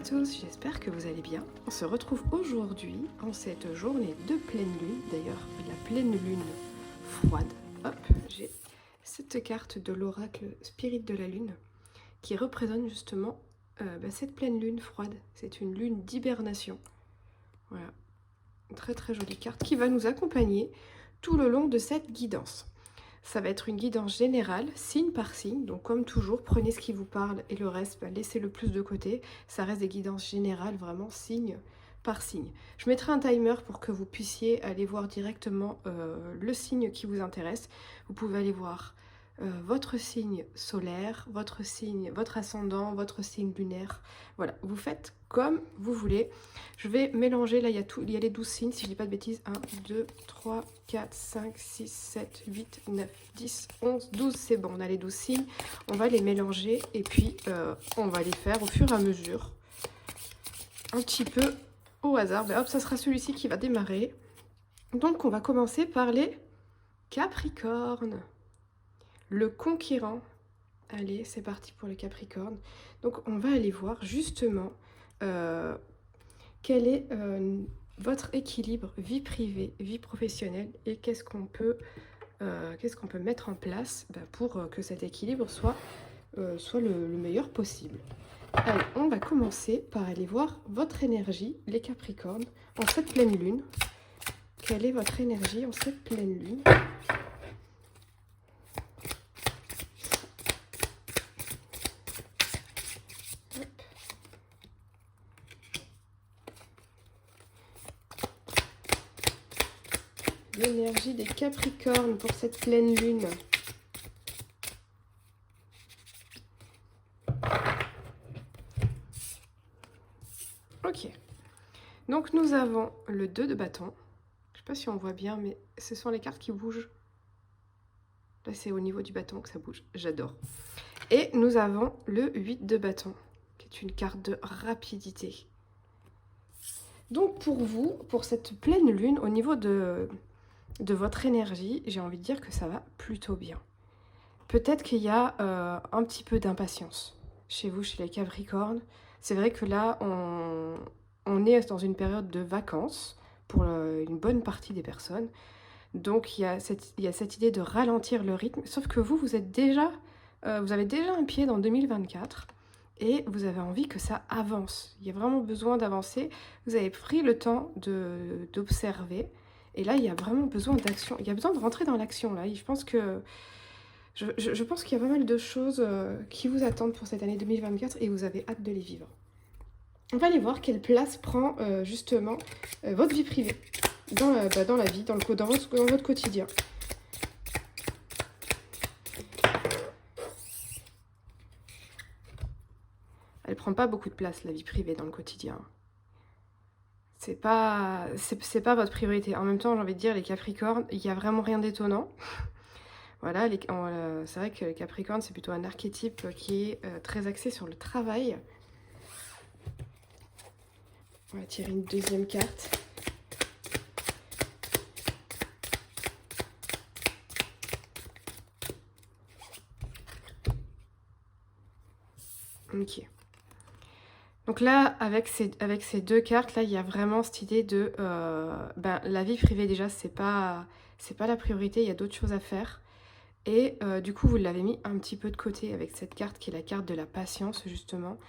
tous, j'espère que vous allez bien. On se retrouve aujourd'hui en cette journée de pleine lune, d'ailleurs la pleine lune froide. Hop, j'ai cette carte de l'oracle Spirit de la Lune qui représente justement cette pleine lune froide. C'est une lune d'hibernation. Voilà, une très très jolie carte qui va nous accompagner tout le long de cette guidance. Ça va être une guidance générale, signe par signe. Donc comme toujours, prenez ce qui vous parle et le reste, laissez-le plus de côté. Ça reste des guidances générales, vraiment signe par signe. Je mettrai un timer pour que vous puissiez aller voir directement le signe qui vous intéresse. Vous pouvez aller voir votre signe solaire, votre signe, votre ascendant, votre signe lunaire. Voilà, vous faites comme vous voulez. Je vais mélanger, là il y a les 12 signes, si je ne dis pas de bêtises. 1, 2, 3, 4, 5, 6, 7, 8, 9, 10, 11, 12, c'est bon, on a les 12 signes. On va les mélanger et puis on va les faire au fur et à mesure. Un petit peu au hasard. Ben hop, ça sera celui-ci qui va démarrer. Donc on va commencer par les Capricornes. Le conquérant. Allez, c'est parti pour le Capricorne. Donc on va aller voir justement quel est votre équilibre vie privée, vie professionnelle et qu'est-ce qu'on peut mettre en place pour que cet équilibre soit le meilleur possible. Allez, on va commencer par aller voir votre énergie, les Capricornes, en cette pleine lune. Quelle est votre énergie en cette pleine lune ? L'énergie des Capricornes pour cette pleine lune. Ok. Donc nous avons le 2 de bâton. Je ne sais pas si on voit bien, mais ce sont les cartes qui bougent. Là, c'est au niveau du bâton que ça bouge. J'adore. Et nous avons le 8 de bâton, qui est une carte de rapidité. Donc pour vous, pour cette pleine lune, au niveau de votre énergie, j'ai envie de dire que ça va plutôt bien. Peut-être qu'il y a un petit peu d'impatience chez vous, chez les Capricornes. C'est vrai que là, on est dans une période de vacances pour une bonne partie des personnes. Donc il y a cette idée de ralentir le rythme. Sauf que vous avez déjà un pied dans 2024 et vous avez envie que ça avance. Il y a vraiment besoin d'avancer. Vous avez pris le temps d'observer. Et là, il y a vraiment besoin d'action. Il y a besoin de rentrer dans l'action. Là, je pense que je pense qu'il y a pas mal de choses qui vous attendent pour cette année 2024 et vous avez hâte de les vivre. On va aller voir quelle place prend justement votre vie privée dans la vie, dans votre quotidien. Elle prend pas beaucoup de place, la vie privée, dans le quotidien. C'est pas votre priorité. En même temps, j'ai envie de dire, les Capricornes, il n'y a vraiment rien d'étonnant. Voilà, c'est vrai que les Capricornes, c'est plutôt un archétype qui est très axé sur le travail. On va tirer une deuxième carte. Ok. Donc là, avec ces deux cartes, là, il y a vraiment cette idée de... la vie privée, déjà, c'est pas la priorité, il y a d'autres choses à faire. Et du coup, vous l'avez mis un petit peu de côté avec cette carte qui est la carte de la patience, justement.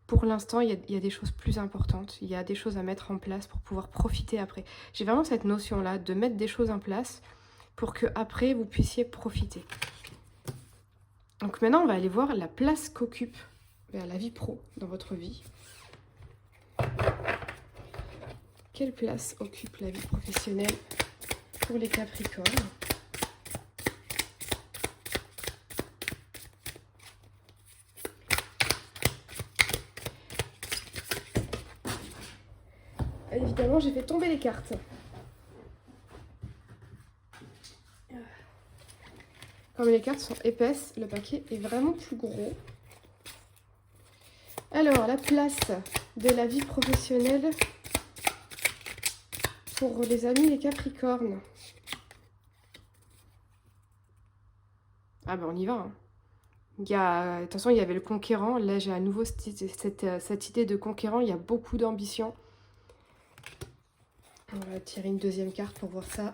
Pour l'instant, il y a des choses plus importantes. Il y a des choses à mettre en place pour pouvoir profiter après. J'ai vraiment cette notion-là de mettre des choses en place pour que après vous puissiez profiter. Donc maintenant, on va aller voir la place qu'occupe la vie pro dans votre vie. Quelle place occupe la vie professionnelle pour les Capricornes ? Évidemment, j'ai fait tomber les cartes. Comme les cartes sont épaisses, le paquet est vraiment plus gros. Alors, la place de la vie professionnelle pour les amis les Capricornes. Ah ben on y va. Hein. De toute façon, il y avait le conquérant. Là, j'ai à nouveau cette idée de conquérant. Il y a beaucoup d'ambition. On va tirer une deuxième carte pour voir ça.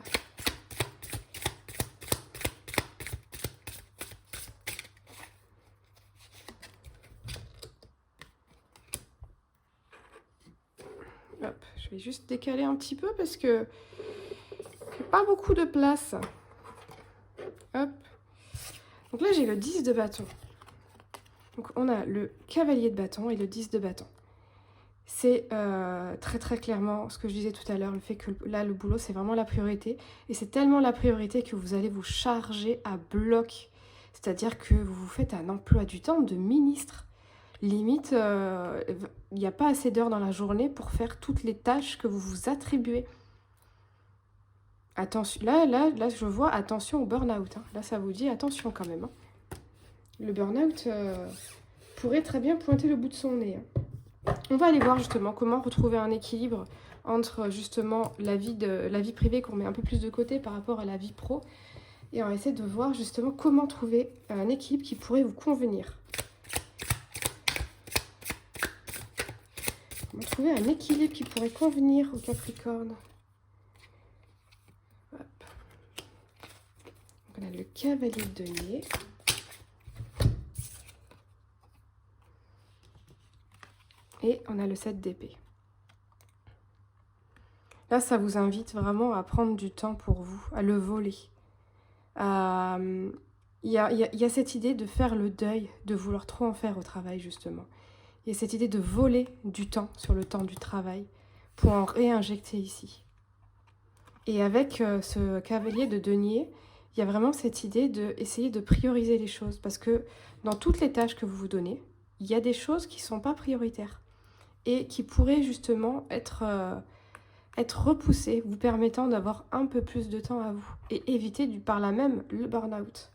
Hop, je vais juste décaler un petit peu parce que j'ai pas beaucoup de place. Hop. Donc là, j'ai le 10 de bâton. Donc on a le cavalier de bâton et le 10 de bâton. C'est très très clairement ce que je disais tout à l'heure, le fait que là, le boulot, c'est vraiment la priorité. Et c'est tellement la priorité que vous allez vous charger à bloc. C'est-à-dire que vous vous faites un emploi du temps de ministre. Limite, il n'y a pas assez d'heures dans la journée pour faire toutes les tâches que vous vous attribuez. Attention, là, je vois attention au burn-out. Hein. Là, ça vous dit attention quand même. Hein. Le burn-out pourrait très bien pointer le bout de son nez. Hein. On va aller voir justement comment retrouver un équilibre entre justement la vie privée qu'on met un peu plus de côté par rapport à la vie pro. Et on va essayer de voir justement comment trouver un équilibre qui pourrait vous convenir. On va trouver un équilibre qui pourrait convenir au Capricorne. Hop. Donc on a le cavalier de denier. Et on a le 7 d'épée. Là, ça vous invite vraiment à prendre du temps pour vous, à le voler. Il y a cette idée de faire le deuil, de vouloir trop en faire au travail, justement. Il y a cette idée de voler du temps sur le temps du travail pour en réinjecter ici. Et avec ce cavalier de denier, il y a vraiment cette idée d'essayer de prioriser les choses. Parce que dans toutes les tâches que vous vous donnez, il y a des choses qui ne sont pas prioritaires et qui pourraient justement être repoussées, vous permettant d'avoir un peu plus de temps à vous et éviter par là même le burn-out.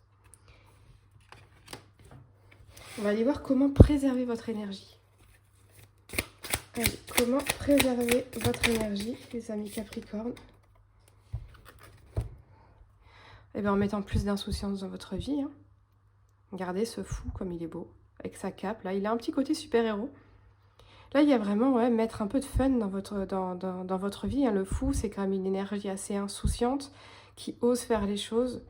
On va aller voir comment préserver votre énergie. Allez, comment préserver votre énergie, les amis Capricorne? Eh bien, en mettant plus d'insouciance dans votre vie. Hein. Regardez ce fou comme il est beau, avec sa cape. Là, il a un petit côté super-héros. Là, il y a vraiment mettre un peu de fun dans votre vie. Hein. Le fou, c'est quand même une énergie assez insouciante qui ose faire les choses.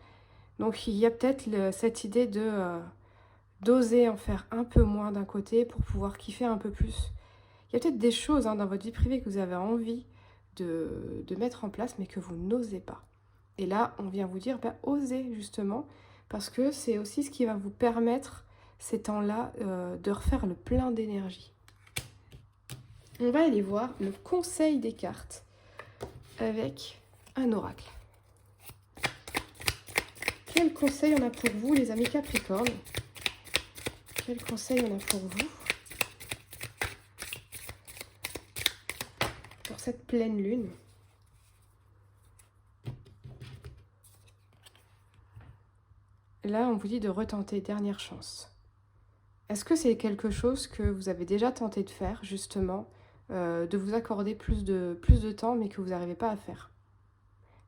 Donc, il y a peut-être cette idée d'oser en faire un peu moins d'un côté pour pouvoir kiffer un peu plus. Il y a peut-être des choses dans votre vie privée que vous avez envie de mettre en place, mais que vous n'osez pas. Et là, on vient vous dire, osez justement, parce que c'est aussi ce qui va vous permettre, ces temps-là, de refaire le plein d'énergie. On va aller voir le conseil des cartes avec un oracle. Quel conseil on a pour vous, les amis Capricorne? Quel conseil on a pour vous pour cette pleine lune? Là, on vous dit de retenter, dernière chance. Est-ce que c'est quelque chose que vous avez déjà tenté de faire, justement, de vous accorder plus de temps, mais que vous n'arrivez pas à faire?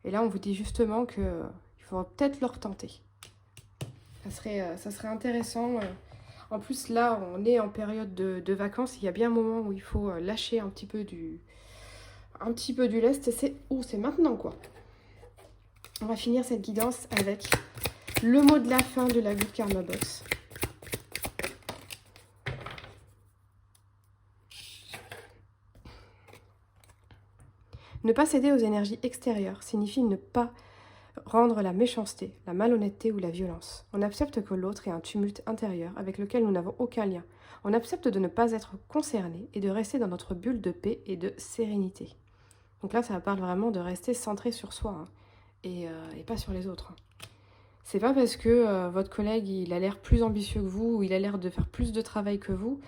Et là, on vous dit justement qu'il faudra peut-être le retenter. Ça serait intéressant. En plus, là, on est en période de vacances. Il y a bien un moment où il faut lâcher un petit peu du lest. C'est maintenant, quoi. On va finir cette guidance avec le mot de la fin de la Good Karma Box. Ne pas céder aux énergies extérieures signifie ne pas rendre la méchanceté, la malhonnêteté ou la violence. On accepte que l'autre ait un tumulte intérieur avec lequel nous n'avons aucun lien. On accepte de ne pas être concerné et de rester dans notre bulle de paix et de sérénité. Donc là, ça parle vraiment de rester centré sur soi hein, et pas sur les autres. Hein. C'est pas parce que votre collègue il a l'air plus ambitieux que vous ou il a l'air de faire plus de travail que vous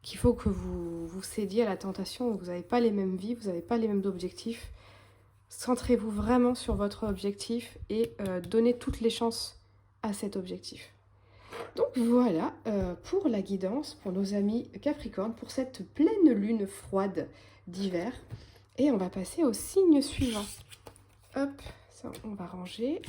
qu'il faut que vous cédiez à la tentation. Vous n'avez pas les mêmes vies, vous n'avez pas les mêmes objectifs. Centrez-vous vraiment sur votre objectif et donnez toutes les chances à cet objectif. Donc voilà pour la guidance pour nos amis Capricorne pour cette pleine lune froide d'hiver. Et on va passer au signe suivant. Hop, ça on va ranger.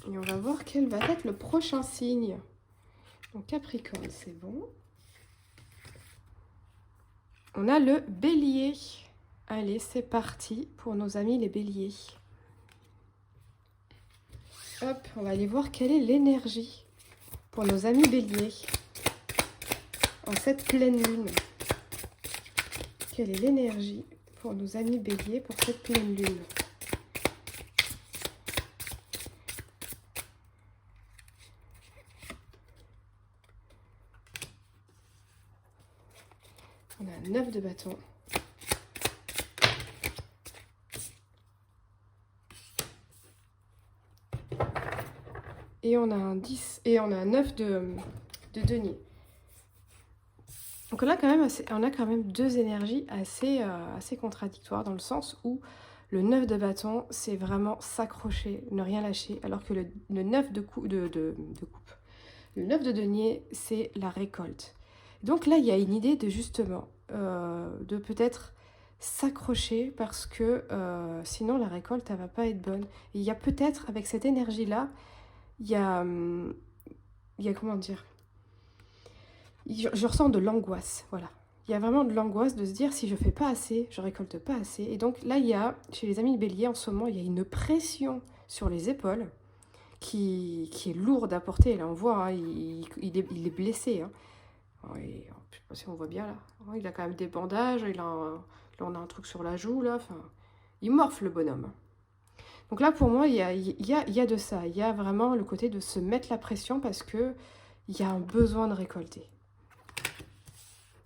Et on va voir quel va être le prochain signe. Donc Capricorne, c'est bon. On a le Bélier. Allez, c'est parti pour nos amis les Béliers. Hop, on va aller voir quelle est l'énergie pour nos amis Béliers en cette pleine lune. Quelle est l'énergie pour nos amis Béliers pour cette pleine lune? On a un 9 de bâton. Et on a un 10 et on a un 9 de denier. Donc là, on a quand même deux énergies assez contradictoires dans le sens où le 9 de bâton, c'est vraiment s'accrocher, ne rien lâcher, alors que le 9 de coupe, le 9 de denier, c'est la récolte. Donc là, il y a une idée de justement, de peut-être s'accrocher parce que sinon la récolte, elle va pas être bonne. Et il y a peut-être, avec cette énergie-là, il y a comment dire, je ressens de l'angoisse, voilà. Il y a vraiment de l'angoisse de se dire si je fais pas assez, je récolte pas assez. Et donc là, il y a, chez les amis Bélier en ce moment, il y a une pression sur les épaules qui est lourde à porter. Là, on voit, hein, il est blessé. Hein. Et, je sais pas si on voit bien là. Il a quand même des bandages, là on a un truc sur la joue, là. Enfin, il morfle le bonhomme. Donc là, pour moi, il y a de ça. Il y a vraiment le côté de se mettre la pression parce qu'il y a un besoin de récolter.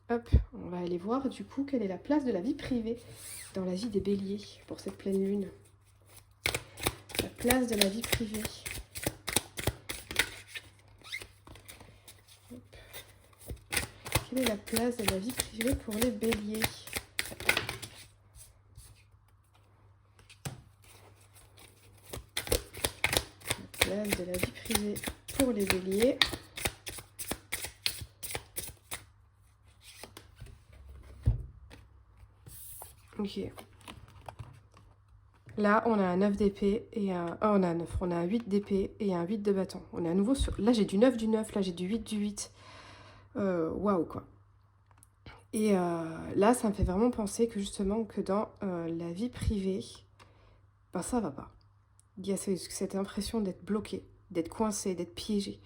Hop, on va aller voir du coup quelle est la place de la vie privée dans la vie des Béliers pour cette pleine lune. La place de la vie privée. Hop. Quelle est la place de la vie privée pour les Béliers? La place de la vie privée pour les Béliers. Ok. Là, on a un 9 d'épée et un... on a un 9. On a un 8 d'épée et un 8 de bâton. On est à nouveau sur... Là, j'ai du 9 du 9. Là, j'ai du 8 du 8. Waouh, quoi. Et là, ça me fait vraiment penser que justement, que dans la vie privée, ben, ça va pas. Il y a cette impression d'être bloqué, d'être coincé, d'être piégé,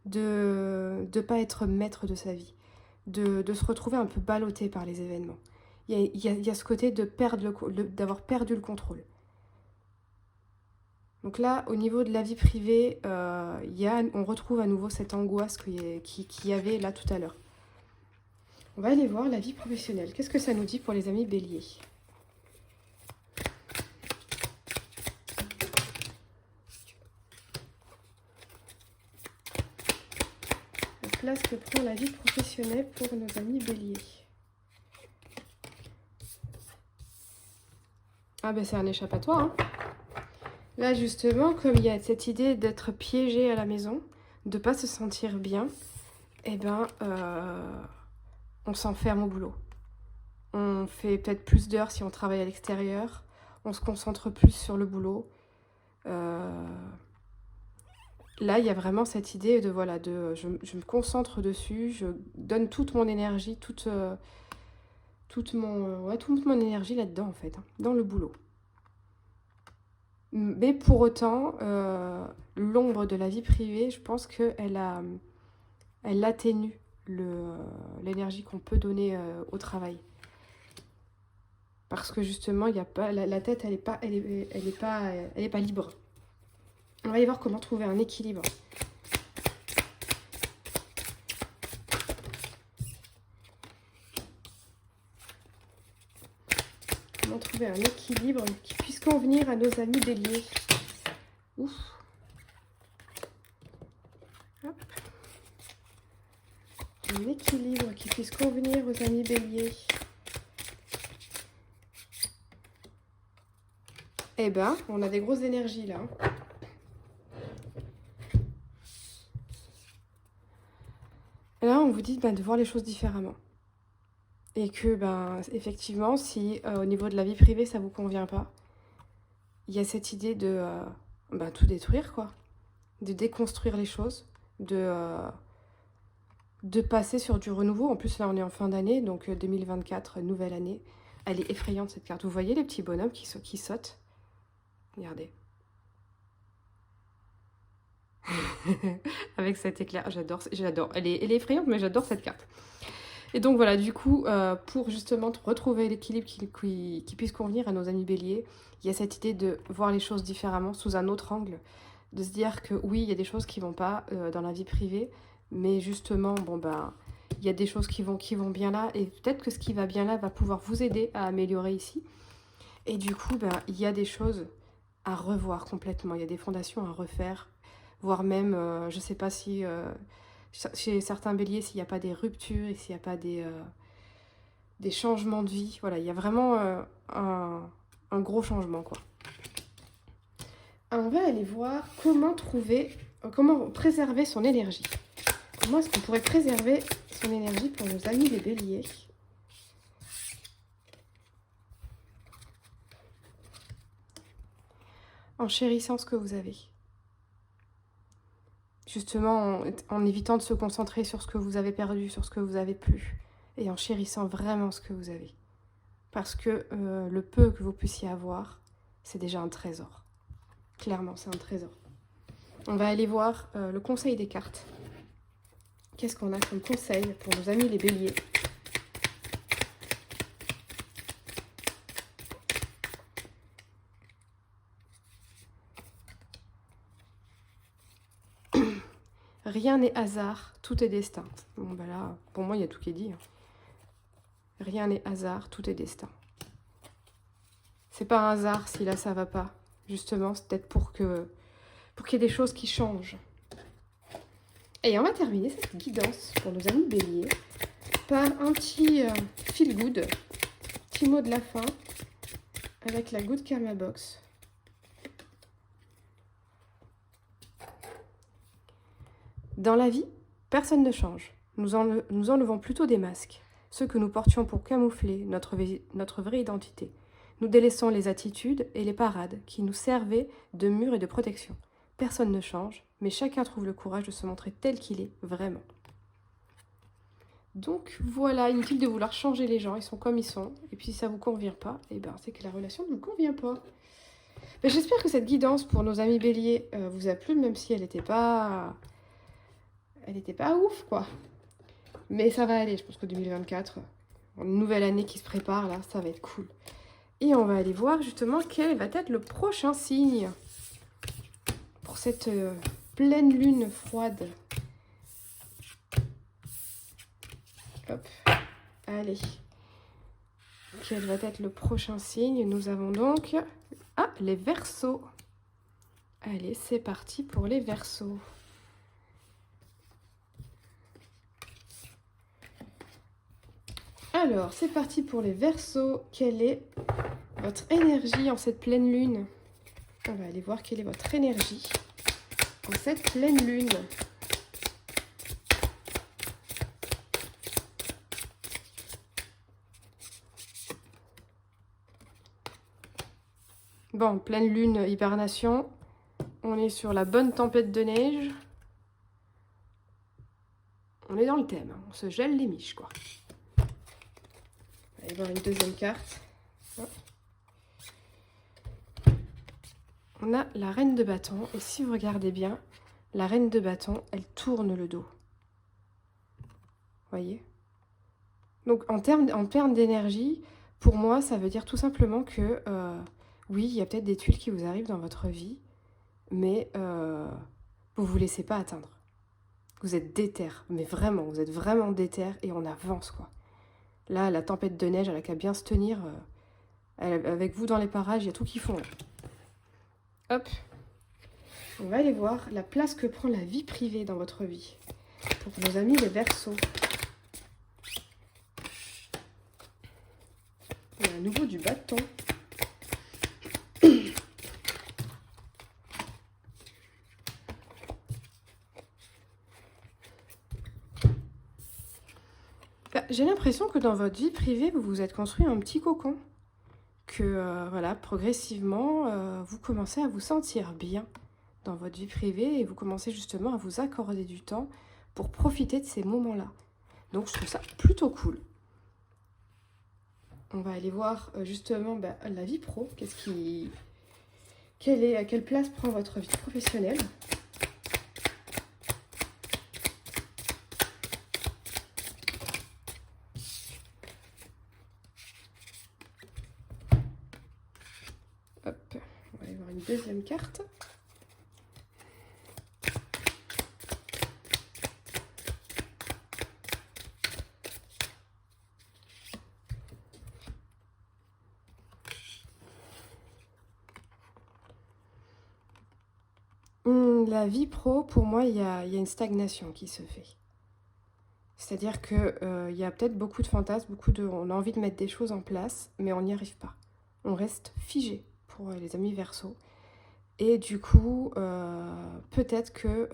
de ne pas être maître de sa vie, de se retrouver un peu ballotté par les événements. Il y a ce côté de d'avoir perdu le contrôle. Donc là, au niveau de la vie privée, on retrouve à nouveau cette angoisse qu'il y avait là tout à l'heure. On va aller voir la vie professionnelle. Qu'est-ce que ça nous dit pour les amis Bélier? La place que prend la vie professionnelle pour nos amis Bélier. Ah ben c'est un échappatoire, hein. Là justement, comme il y a cette idée d'être piégé à la maison, de ne pas se sentir bien, eh ben on s'enferme au boulot. On fait peut-être plus d'heures si on travaille à l'extérieur, on se concentre plus sur le boulot. Là, il y a vraiment cette idée de, voilà, je me concentre dessus, je donne toute mon énergie, toute mon énergie là-dedans, en fait, hein, dans le boulot. Mais pour autant, l'ombre de la vie privée, je pense qu'elle atténue l'énergie qu'on peut donner au travail. Parce que justement, il y a pas, la tête, elle est pas libre. On va aller voir comment trouver un équilibre. Comment trouver un équilibre qui puisse convenir à nos amis Béliers. Ouf. Hop. Un équilibre qui puisse convenir aux amis Béliers. Eh ben, on a des grosses énergies là. Là, on vous dit de voir les choses différemment. Et que, effectivement, si au niveau de la vie privée, ça ne vous convient pas, il y a cette idée de tout détruire, quoi. de déconstruire les choses, de passer sur du renouveau. En plus, là, on est en fin d'année, donc 2024, nouvelle année. Elle est effrayante, cette carte. Vous voyez les petits bonhommes qui sautent? Regardez. Avec cet éclair, j'adore. Elle est effrayante, mais j'adore cette carte. Et donc voilà, du coup, pour justement retrouver l'équilibre qui puisse convenir à nos amis béliers, il y a cette idée de voir les choses différemment, sous un autre angle, de se dire que oui, il y a des choses qui vont pas dans la vie privée, mais justement, bon ben, il y a des choses qui vont bien là, et peut-être que ce qui va bien là va pouvoir vous aider à améliorer ici. Et du coup, ben, il y a des choses à revoir complètement, il y a des fondations à refaire, voire même, je sais pas si chez certains béliers, s'il n'y a pas des ruptures et s'il n'y a pas des changements de vie. Voilà, il y a vraiment un gros changement, quoi. On va aller voir comment préserver son énergie. Comment est-ce qu'on pourrait préserver son énergie pour nos amis les béliers? En chérissant ce que vous avez. Justement, en évitant de se concentrer sur ce que vous avez perdu, sur ce que vous avez plus, et en chérissant vraiment ce que vous avez. Parce que le peu que vous puissiez avoir, c'est déjà un trésor. Clairement, c'est un trésor. On va aller voir le conseil des cartes. Qu'est-ce qu'on a comme conseil pour nos amis les béliers? Rien n'est hasard, tout est destin. Bon, ben là, pour moi, il y a tout qui est dit. Rien n'est hasard, tout est destin. C'est pas un hasard si là, ça va pas. Justement, c'est peut-être pour qu'il y ait des choses qui changent. Et on va terminer cette guidance pour nos amis béliers par un petit feel good, petit mot de la fin, avec la Good Karma Box. Dans la vie, personne ne change. Nous enlevons plutôt des masques, ceux que nous portions pour camoufler notre vraie identité. Nous délaissons les attitudes et les parades qui nous servaient de mur et de protection. Personne ne change, mais chacun trouve le courage de se montrer tel qu'il est, vraiment. Donc voilà, inutile de vouloir changer les gens, ils sont comme ils sont. Et puis si ça ne vous convient pas, eh ben, c'est que la relation ne vous convient pas. Ben, j'espère que cette guidance pour nos amis béliers vous a plu, même si elle n'était pas... ouf, quoi. Mais ça va aller, je pense que 2024, une nouvelle année qui se prépare, là, ça va être cool. Et on va aller voir justement quel va être le prochain signe pour cette pleine lune froide. Hop, allez. Quel va être le prochain signe? Nous avons donc... Ah, les Verseaux. Allez, c'est parti pour les Verseaux. Alors, c'est parti pour les Verseaux. Quelle est votre énergie en cette pleine lune? On va aller voir quelle est votre énergie en cette pleine lune. Bon, pleine lune, hibernation. On est sur la bonne tempête de neige. On est dans le thème, hein. On se gèle les miches, quoi. Allez voir une deuxième carte. On a la reine de bâton. Et si vous regardez bien, la reine de bâton, elle tourne le dos. Voyez? Donc en termes d'énergie, pour moi, ça veut dire tout simplement que oui, il y a peut-être des tuiles qui vous arrivent dans votre vie, mais vous ne vous laissez pas atteindre. Vous êtes déter, mais vraiment, vous êtes vraiment déter et on avance, quoi. Là, la tempête de neige, elle a qu'à bien se tenir. Avec vous dans les parages, il y a tout qui fond. Là. Hop. On va aller voir la place que prend la vie privée dans votre vie. Pour nos amis les Verseaux. Il y a à nouveau du bâton. J'ai l'impression que dans votre vie privée, vous vous êtes construit un petit cocon. Que voilà, progressivement, vous commencez à vous sentir bien dans votre vie privée et vous commencez justement à vous accorder du temps pour profiter de ces moments-là. Donc je trouve ça plutôt cool. On va aller voir justement la vie pro. Quelle place prend votre vie professionnelle? Hop, on va aller voir une deuxième carte. La vie pro, pour moi, il y a une stagnation qui se fait. C'est-à-dire qu'il y a peut-être beaucoup de fantasmes, on a envie de mettre des choses en place, mais on n'y arrive pas. On reste figé pour les amis Verseau. Et du coup, peut-être que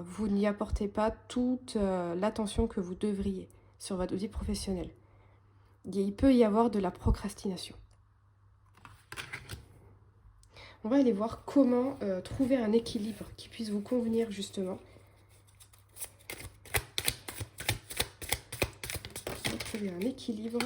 vous n'y apportez pas toute l'attention que vous devriez sur votre vie professionnelle. Il peut y avoir de la procrastination. On va aller voir comment trouver un équilibre qui puisse vous convenir justement. On va trouver un équilibre.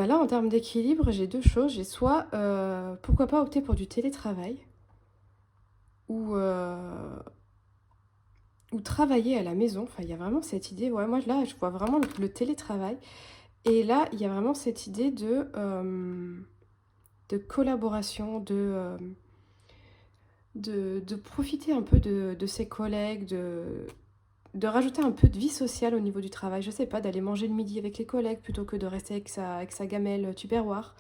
Là, en termes d'équilibre, j'ai deux choses. J'ai soit, pourquoi pas opter pour du télétravail ou travailler à la maison. Enfin, il y a vraiment cette idée. Ouais, moi, là, je vois vraiment le télétravail. Et là, il y a vraiment cette idée de collaboration, de profiter un peu de ses collègues, de rajouter un peu de vie sociale au niveau du travail. Je sais pas, d'aller manger le midi avec les collègues plutôt que de rester avec sa gamelle Tupperware.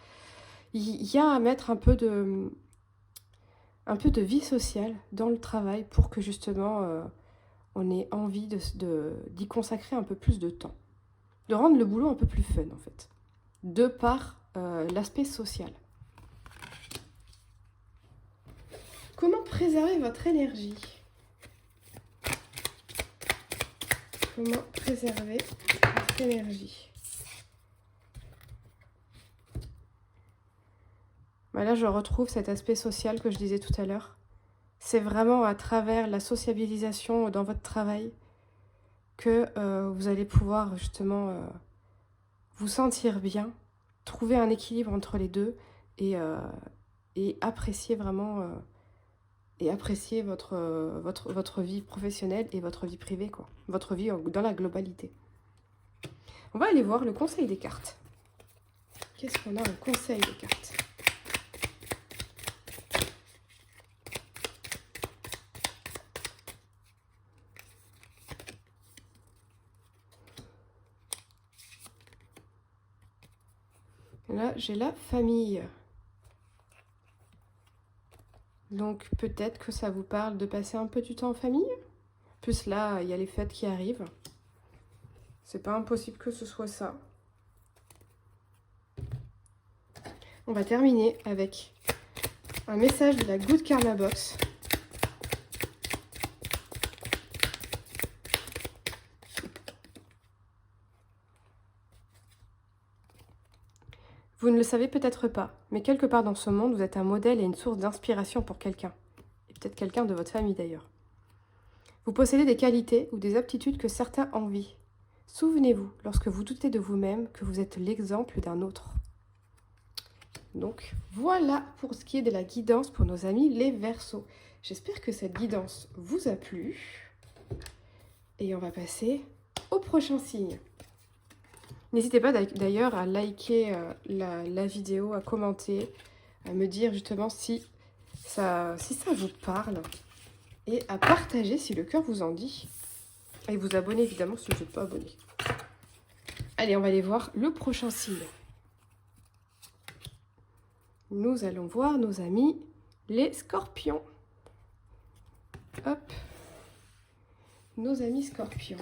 Il y a à mettre un peu de vie sociale dans le travail pour que justement on ait envie d'y consacrer un peu plus de temps. De rendre le boulot un peu plus fun en fait. De par l'aspect social. Comment préserver votre énergie? Comment préserver votre énergie? Là, je retrouve cet aspect social que je disais tout à l'heure. C'est vraiment à travers la sociabilisation dans votre travail que vous allez pouvoir justement vous sentir bien, trouver un équilibre entre les deux et apprécier vraiment votre vie professionnelle et votre vie privée, quoi. Votre vie dans la globalité. On va aller voir le conseil des cartes. Qu'est-ce qu'on a en conseil des cartes? Là, j'ai la famille. Donc, peut-être que ça vous parle de passer un peu du temps en famille. En plus, là, il y a les fêtes qui arrivent. C'est pas impossible que ce soit ça. On va terminer avec un message de la Good Karma Box. Vous ne le savez peut-être pas, mais quelque part dans ce monde, vous êtes un modèle et une source d'inspiration pour quelqu'un. Et peut-être quelqu'un de votre famille d'ailleurs. Vous possédez des qualités ou des aptitudes que certains envient. Souvenez-vous, lorsque vous doutez de vous-même, que vous êtes l'exemple d'un autre. Donc, voilà pour ce qui est de la guidance pour nos amis les Verseaux. J'espère que cette guidance vous a plu. Et on va passer au prochain signe. N'hésitez pas d'ailleurs à liker la vidéo, à commenter, à me dire justement si ça vous parle et à partager si le cœur vous en dit. Et vous abonner évidemment si vous n'êtes pas abonné. Allez, on va aller voir le prochain signe. Nous allons voir nos amis les scorpions. Hop. Nos amis scorpions.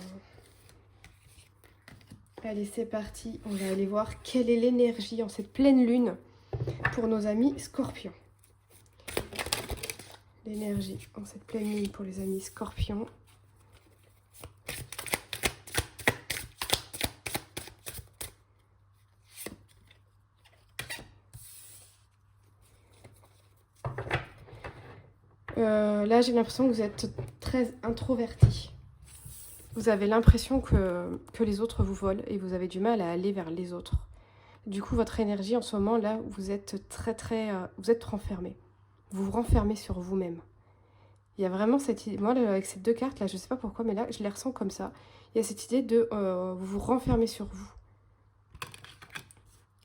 Allez, c'est parti. On va aller voir quelle est l'énergie en cette pleine lune pour nos amis scorpions. L'énergie en cette pleine lune pour les amis scorpions. Là, j'ai l'impression que vous êtes très introverti. Vous avez l'impression que les autres vous volent et vous avez du mal à aller vers les autres. Du coup, votre énergie en ce moment, là, vous êtes vous êtes renfermé. Vous vous renfermez sur vous-même. Il y a vraiment cette idée, moi, avec ces deux cartes, là, je ne sais pas pourquoi, mais là, je les ressens comme ça. Il y a cette idée de vous vous renfermer sur vous.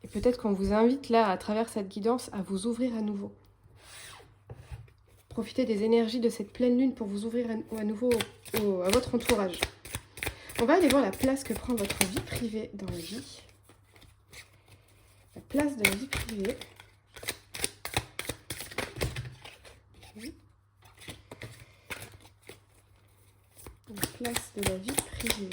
Et peut-être qu'on vous invite, là, à travers cette guidance, à vous ouvrir à nouveau. Profitez des énergies de cette pleine lune pour vous ouvrir à nouveau à votre entourage. On va aller voir la place que prend votre vie privée dans la vie. La place de la vie privée. La place de la vie privée.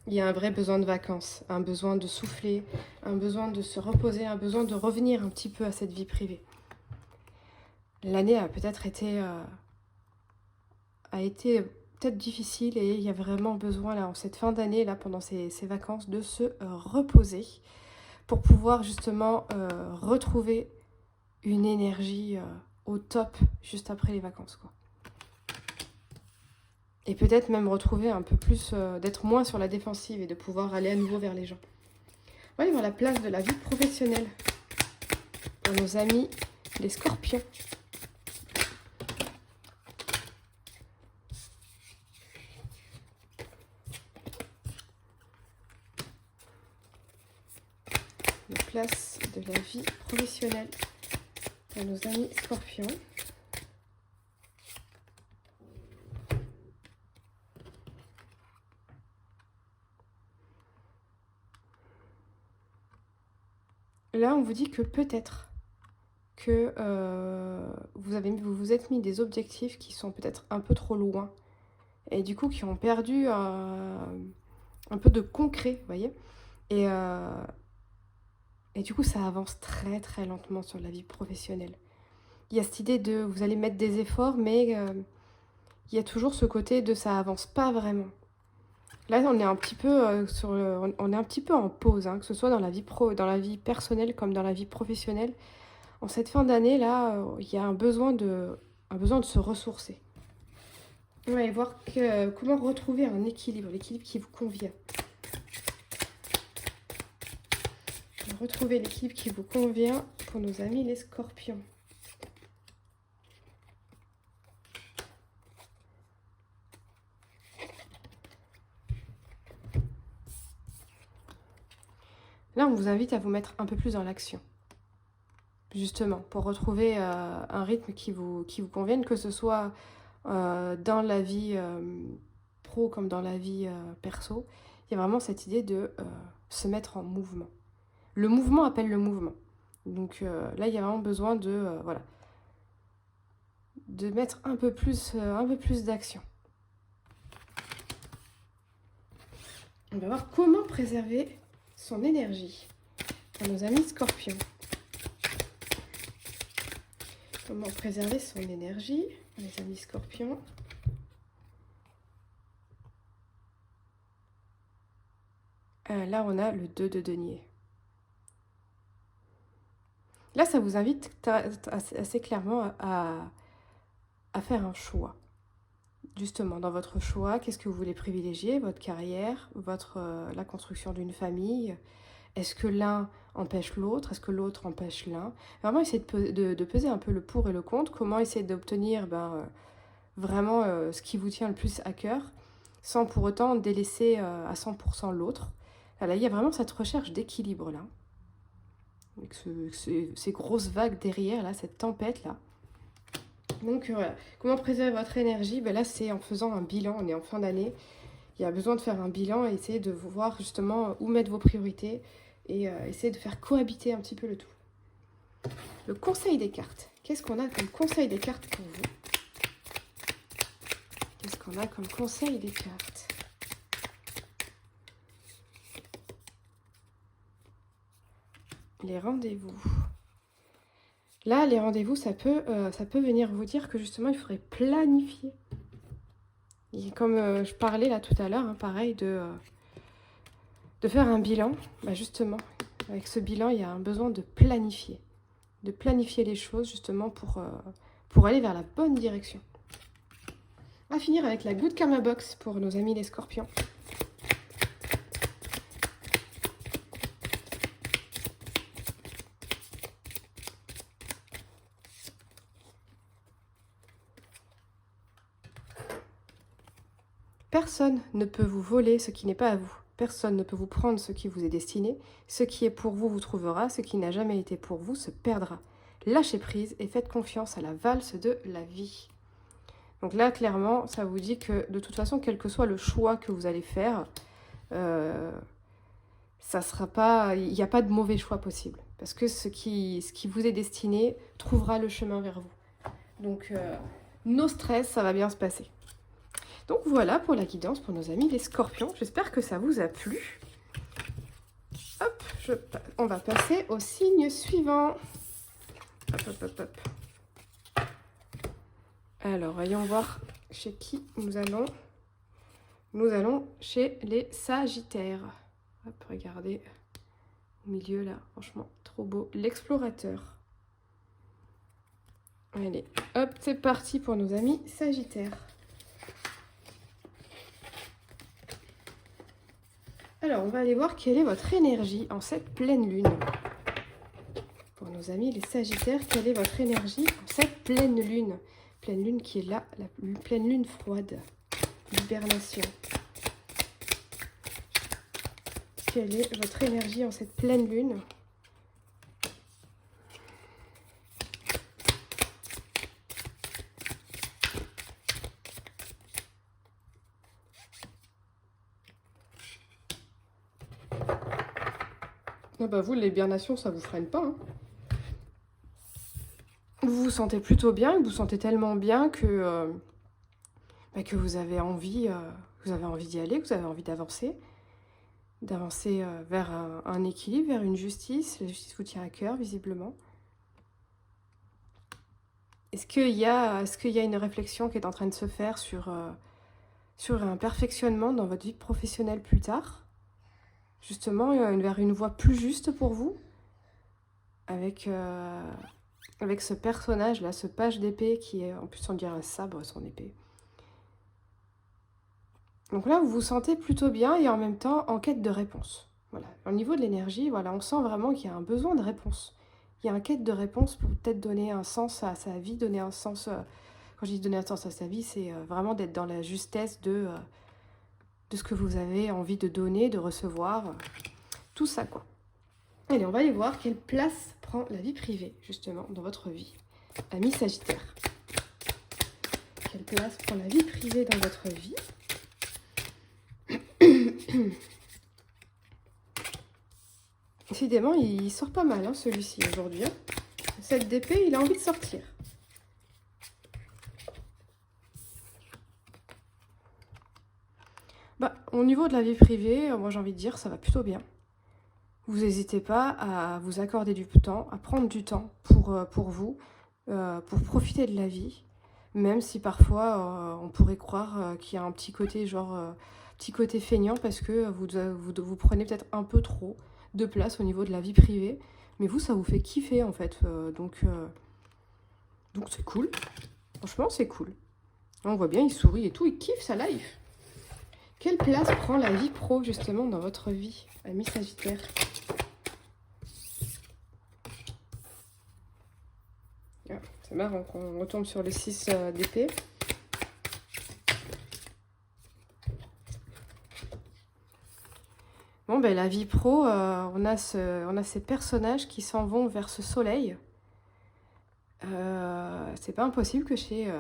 Il y a un vrai besoin de vacances, un besoin de souffler, un besoin de se reposer, un besoin de revenir un petit peu à cette vie privée. L'année a peut-être été, peut-être difficile et il y a vraiment besoin, là, en cette fin d'année, là, pendant ces vacances, de se reposer pour pouvoir justement retrouver une énergie au top juste après les vacances, quoi. Et peut-être même retrouver un peu plus, d'être moins sur la défensive et de pouvoir aller à nouveau vers les gens. On va aller voir la place de la vie professionnelle pour nos amis les scorpions. La place de la vie professionnelle pour nos amis scorpions. Là, on vous dit que peut-être que vous vous êtes mis des objectifs qui sont peut-être un peu trop loin et du coup qui ont perdu un peu de concret, vous voyez, et du coup, ça avance très très lentement sur la vie professionnelle. Il y a cette idée de vous allez mettre des efforts, mais il y a toujours ce côté de ça avance pas vraiment. Là, on est un petit peu on est un petit peu en pause, hein, que ce soit dans la vie dans la vie personnelle comme dans la vie professionnelle. En cette fin d'année, là, il y a un besoin de se ressourcer. On va aller voir comment retrouver un équilibre, l'équilibre qui vous convient. Retrouver l'équilibre qui vous convient pour nos amis les scorpions. Là, on vous invite à vous mettre un peu plus dans l'action. Justement, pour retrouver un rythme qui vous convienne, que ce soit dans la vie pro comme dans la vie perso. Il y a vraiment cette idée de se mettre en mouvement. Le mouvement appelle le mouvement. Donc là, il y a vraiment besoin de, voilà, de mettre un peu plus d'action. On va voir comment préserver son énergie pour nos amis scorpions. Comment préserver son énergie pour les amis scorpions. Là, on a le 2 de denier. Là, ça vous invite assez clairement à faire un choix. Justement, dans votre choix, qu'est-ce que vous voulez privilégier? Votre carrière, la construction d'une famille? Est-ce que l'un empêche l'autre? Est-ce que l'autre empêche l'un? Vraiment essayer de peser un peu le pour et le contre. Comment essayer d'obtenir vraiment ce qui vous tient le plus à cœur, sans pour autant délaisser à 100% l'autre. Là, il y a vraiment cette recherche d'équilibre, là. Avec ces grosses vagues derrière, là, cette tempête-là. Donc voilà, comment préserver votre énergie? Là, c'est en faisant un bilan, on est en fin d'année. il y a besoin de faire un bilan et essayer de voir justement où mettre vos priorités et essayer de faire cohabiter un petit peu le tout. Le conseil des cartes. Qu'est-ce qu'on a comme conseil des cartes pour vous? Qu'est-ce qu'on a comme conseil des cartes? Les rendez-vous. Là, les rendez-vous, ça peut venir vous dire que justement, il faudrait planifier. Et comme je parlais là tout à l'heure, hein, pareil, de faire un bilan. Bah justement, avec ce bilan, il y a un besoin de planifier. De planifier les choses justement pour aller vers la bonne direction. On va finir avec la Good Karma Box pour nos amis les scorpions. Personne ne peut vous voler ce qui n'est pas à vous. Personne ne peut vous prendre ce qui vous est destiné. Ce qui est pour vous vous trouvera. Ce qui n'a jamais été pour vous se perdra. Lâchez prise et faites confiance à la valse de la vie. Donc là, clairement, ça vous dit que de toute façon, quel que soit le choix que vous allez faire, ça sera pas, il n'y a pas de mauvais choix possible. Parce que ce qui vous est destiné trouvera le chemin vers vous. Donc, no stress, ça va bien se passer. Donc voilà pour la guidance pour nos amis les scorpions. J'espère que ça vous a plu. Hop, on va passer au signe suivant. Hop, hop, hop, hop. Alors, voyons voir chez qui nous allons. Nous allons chez les Sagittaires. Hop, regardez. Au milieu, là, franchement, trop beau. L'explorateur. Allez, hop, c'est parti pour nos amis Sagittaires. Alors, on va aller voir quelle est votre énergie en cette pleine lune. Pour nos amis les Sagittaires, quelle est votre énergie en cette pleine lune? Pleine lune qui est là, la pleine lune froide. L'hibernation. Quelle est votre énergie en cette pleine lune? Ah bah vous, l'hibernation, ça vous freine pas. Hein. Vous vous sentez plutôt bien, vous vous sentez tellement bien que vous avez envie d'y aller, que vous avez envie d'avancer vers un équilibre, vers une justice. La justice vous tient à cœur, visiblement. Est-ce qu'il y a une réflexion qui est en train de se faire sur un perfectionnement dans votre vie professionnelle plus tard? Justement, vers une voie plus juste pour vous, avec ce personnage-là, ce page d'épée qui est, en plus on dirait un sabre, son épée. Donc là, vous vous sentez plutôt bien et en même temps en quête de réponse. Voilà. Au niveau de l'énergie, voilà, on sent vraiment qu'il y a un besoin de réponse. Il y a une quête de réponse pour peut-être donner un sens à sa vie, donner un sens... quand je dis donner un sens à sa vie, c'est vraiment d'être dans la justesse de ce que vous avez envie de donner, de recevoir, tout ça quoi. Allez, on va aller voir quelle place prend la vie privée, justement, dans votre vie. Amis Sagittaire. Quelle place prend la vie privée dans votre vie? Décidément, il sort pas mal, hein, celui-ci, aujourd'hui. Hein. Cette d'épée, il a envie de sortir. Bah, au niveau de la vie privée, moi j'ai envie de dire, ça va plutôt bien. Vous n'hésitez pas à vous accorder du temps, à prendre du temps pour vous, pour profiter de la vie, même si parfois on pourrait croire qu'il y a un petit côté petit côté feignant parce que vous prenez peut-être un peu trop de place au niveau de la vie privée, mais vous ça vous fait kiffer en fait, donc c'est cool. Franchement c'est cool. On voit bien, il sourit et tout, il kiffe sa life. Quelle place prend la vie pro justement dans votre vie, ami Sagittaire? Ah, c'est marrant qu'on retombe sur le 6 d'épée. Bon, ben la vie pro, on a ces personnages qui s'en vont vers ce soleil. C'est pas impossible que chez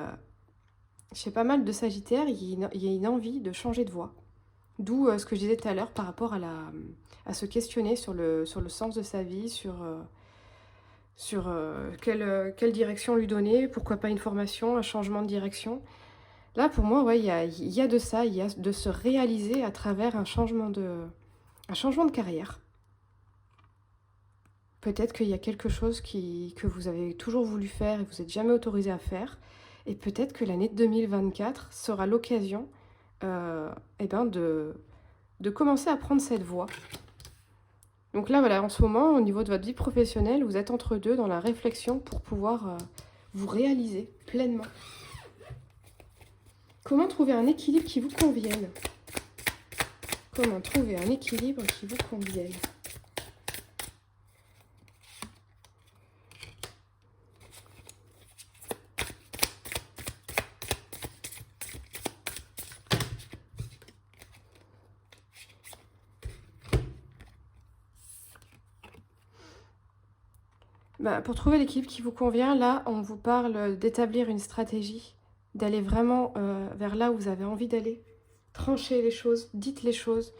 pas mal de Sagittaires, il y ait une envie de changer de voie. D'où ce que je disais tout à l'heure par rapport à se questionner sur le sens de sa vie, sur quelle direction lui donner, pourquoi pas une formation, un changement de direction. Là, pour moi, ouais, il y a de ça, il y a de se réaliser à travers un changement de carrière. Peut-être qu'il y a quelque chose que vous avez toujours voulu faire et que vous n'êtes jamais autorisé à faire. Et peut-être que l'année 2024 sera l'occasion de commencer à prendre cette voie. Donc là, voilà, en ce moment, au niveau de votre vie professionnelle, vous êtes entre deux dans la réflexion pour pouvoir vous réaliser pleinement. Comment trouver un équilibre qui vous convienne? Comment trouver un équilibre qui vous convienne? Pour trouver l'équilibre qui vous convient, là, on vous parle d'établir une stratégie, d'aller vraiment vers là où vous avez envie d'aller. Tranchez les choses, dites les choses.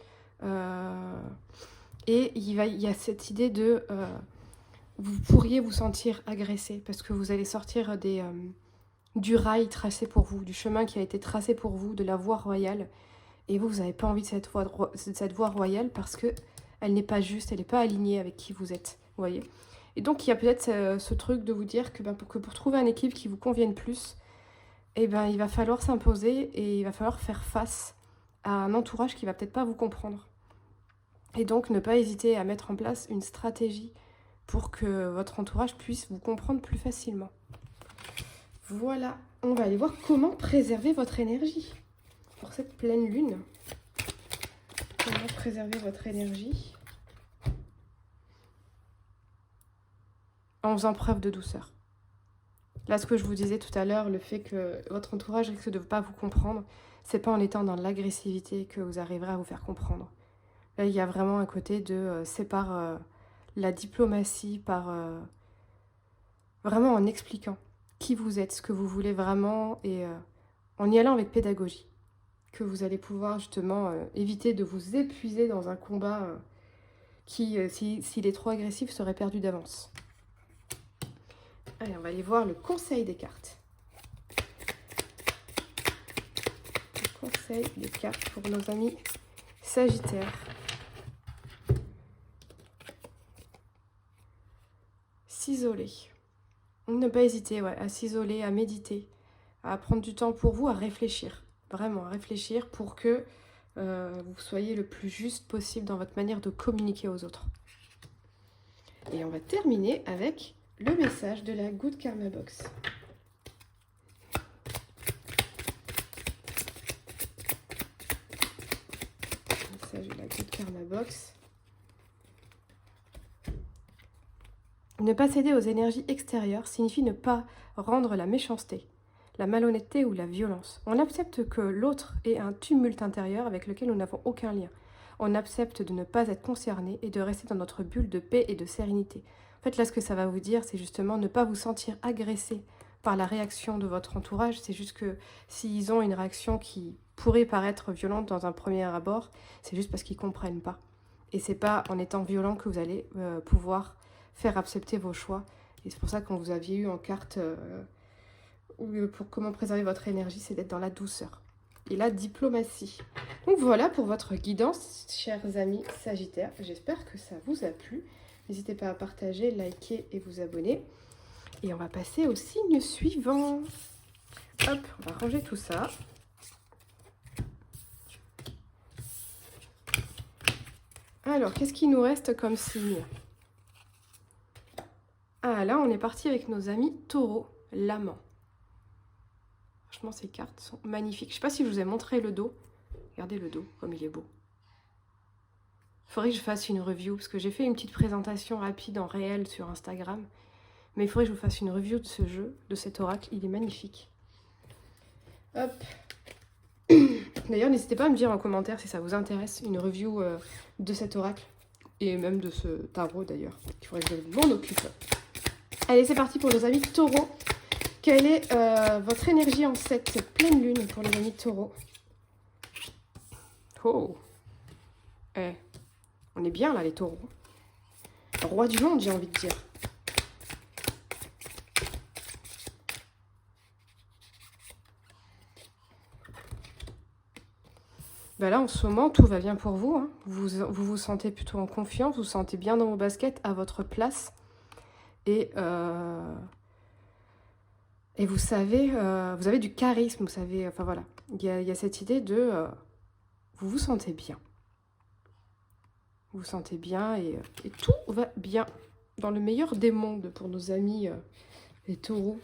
Et il y a cette idée de... vous pourriez vous sentir agressé parce que vous allez sortir du rail tracé pour vous, du chemin qui a été tracé pour vous, de la voie royale. Et vous n'avez pas envie de cette voie royale parce qu'elle n'est pas juste, elle n'est pas alignée avec qui vous êtes, vous voyez. Et donc, il y a peut-être ce truc de vous dire que pour trouver un équilibre qui vous convienne plus, il va falloir s'imposer et il va falloir faire face à un entourage qui va peut-être pas vous comprendre. Et donc, ne pas hésiter à mettre en place une stratégie pour que votre entourage puisse vous comprendre plus facilement. Voilà, on va aller voir comment préserver votre énergie pour cette pleine lune. Comment préserver votre énergie en faisant preuve de douceur. Là, ce que je vous disais tout à l'heure, le fait que votre entourage risque de ne pas vous comprendre, c'est pas en étant dans l'agressivité que vous arriverez à vous faire comprendre. Là, il y a vraiment un côté de... c'est par la diplomatie, par... vraiment en expliquant qui vous êtes, ce que vous voulez vraiment, et en y allant avec pédagogie, que vous allez pouvoir justement éviter de vous épuiser dans un combat qui, s'il est trop agressif, serait perdu d'avance. Allez, on va aller voir le conseil des cartes. Le conseil des cartes pour nos amis Sagittaires. S'isoler. Ne pas hésiter à s'isoler, à méditer, à prendre du temps pour vous, à réfléchir. Vraiment, à réfléchir pour que vous soyez le plus juste possible dans votre manière de communiquer aux autres. Et on va terminer avec le message de la Good Karma Box. Le message de la Good Karma Box. Ne pas céder aux énergies extérieures signifie ne pas rendre la méchanceté, la malhonnêteté ou la violence. On accepte que l'autre ait un tumulte intérieur avec lequel nous n'avons aucun lien. On accepte de ne pas être concerné et de rester dans notre bulle de paix et de sérénité. En fait, là, ce que ça va vous dire, c'est justement ne pas vous sentir agressé par la réaction de votre entourage. C'est juste que s'ils ont une réaction qui pourrait paraître violente dans un premier abord, c'est juste parce qu'ils ne comprennent pas. Et c'est pas en étant violent que vous allez pouvoir faire accepter vos choix. Et c'est pour ça qu'on vous aviez eu en carte pour comment préserver votre énergie, c'est d'être dans la douceur et la diplomatie. Donc voilà pour votre guidance, chers amis Sagittaires. J'espère que ça vous a plu. N'hésitez pas à partager, liker et vous abonner. Et on va passer au signe suivant. Hop, on va ranger tout ça. Alors, qu'est-ce qui nous reste comme signe? Ah, là, on est parti avec nos amis Taureau, l'amant. Franchement, ces cartes sont magnifiques. Je ne sais pas si je vous ai montré le dos. Regardez le dos, comme il est beau. Il faudrait que je fasse une review, parce que j'ai fait une petite présentation rapide en réel sur Instagram. Mais il faudrait que je vous fasse une review de ce jeu, de cet oracle. Il est magnifique. Hop. D'ailleurs, n'hésitez pas à me dire en commentaire si ça vous intéresse, une review de cet oracle. Et même de ce tarot, d'ailleurs. Il faudrait que je m'en occupe. Allez, c'est parti pour nos amis Taureau. Quelle est votre énergie en cette pleine lune pour les amis Taureau? Oh, Eh, on est bien là, les taureaux. Roi du monde, j'ai envie de dire. Ben là, en ce moment, tout va bien pour vous, hein. Vous sentez plutôt en confiance, vous vous sentez bien dans vos baskets, à votre place. Et vous savez, vous avez du charisme, vous savez, enfin voilà. Il y a cette idée de... vous vous sentez bien. Vous vous sentez bien et tout va bien. Dans le meilleur des mondes pour nos amis les taureaux.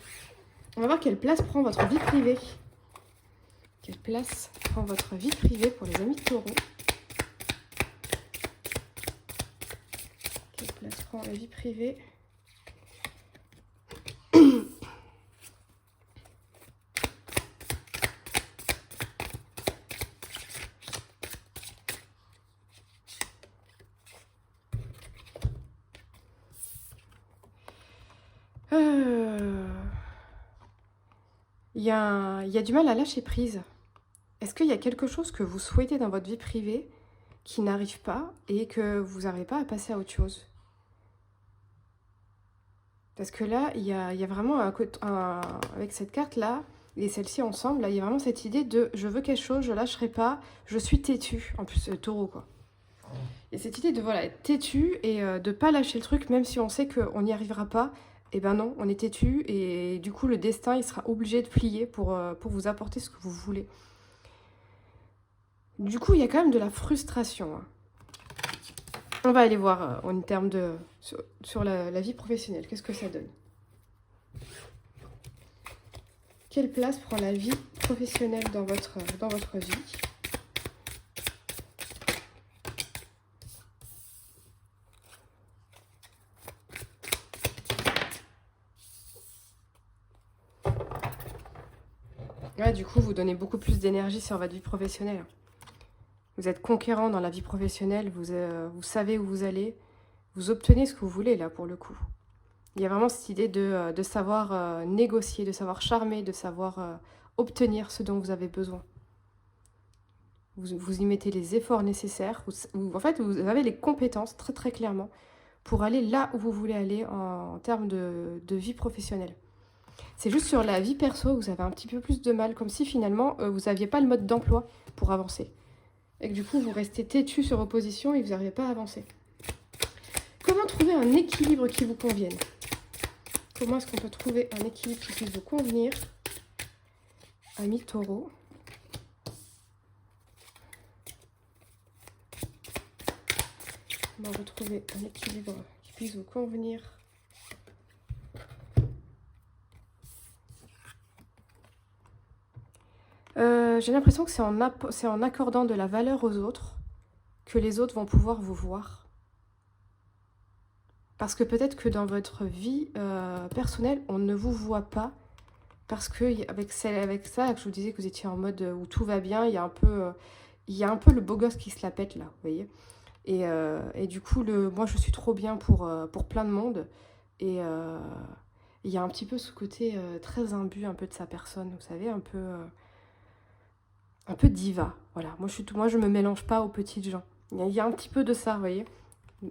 On va voir quelle place prend votre vie privée. Quelle place prend votre vie privée pour les amis taureaux. Quelle place prend la vie privée. Il y a du mal à lâcher prise. Est-ce qu'il y a quelque chose que vous souhaitez dans votre vie privée qui n'arrive pas et que vous n'arrivez pas à passer à autre chose? Parce que là, il y a vraiment avec cette carte-là et celle-ci ensemble, là, il y a vraiment cette idée de je veux quelque chose, je lâcherai pas, je suis têtu. En plus, taureau, quoi. Il y a cette idée de voilà, être têtu et de pas lâcher le truc, même si on sait qu'on n'y arrivera pas. Et ben non, on est têtu et du coup, le destin, il sera obligé de plier pour vous apporter ce que vous voulez. Du coup, il y a quand même de la frustration, hein. On va aller voir en termes de sur la vie professionnelle. Qu'est-ce que ça donne? Quelle place prend la vie professionnelle dans votre vie? Ouais, du coup, vous donnez beaucoup plus d'énergie sur votre vie professionnelle. Vous êtes conquérant dans la vie professionnelle, vous savez où vous allez, vous obtenez ce que vous voulez là pour le coup. Il y a vraiment cette idée de savoir négocier, de savoir charmer, de savoir obtenir ce dont vous avez besoin. Vous y mettez les efforts nécessaires, en fait vous avez les compétences très très clairement pour aller là où vous voulez aller en termes de vie professionnelle. C'est juste sur la vie perso, vous avez un petit peu plus de mal, comme si finalement vous n'aviez pas le mode d'emploi pour avancer. Et que du coup vous restez têtu sur vos positions et vous n'arrivez pas à avancer. Comment trouver un équilibre qui vous convienne? Comment est-ce qu'on peut trouver un équilibre qui puisse vous convenir, amis taureaux? Comment retrouver un équilibre qui puisse vous convenir? J'ai l'impression que c'est en accordant de la valeur aux autres que les autres vont pouvoir vous voir. Parce que peut-être que dans votre vie personnelle, on ne vous voit pas. Parce que avec ça, que je vous disais que vous étiez en mode où tout va bien, il y a un peu le beau gosse qui se la pète là, vous voyez. Et du coup, moi je suis trop bien pour plein de monde. Et il y a un petit peu ce côté très imbu un peu de sa personne, vous savez, un peu diva. Voilà, moi je me mélange pas aux petites gens. Il y a un petit peu de ça, vous voyez.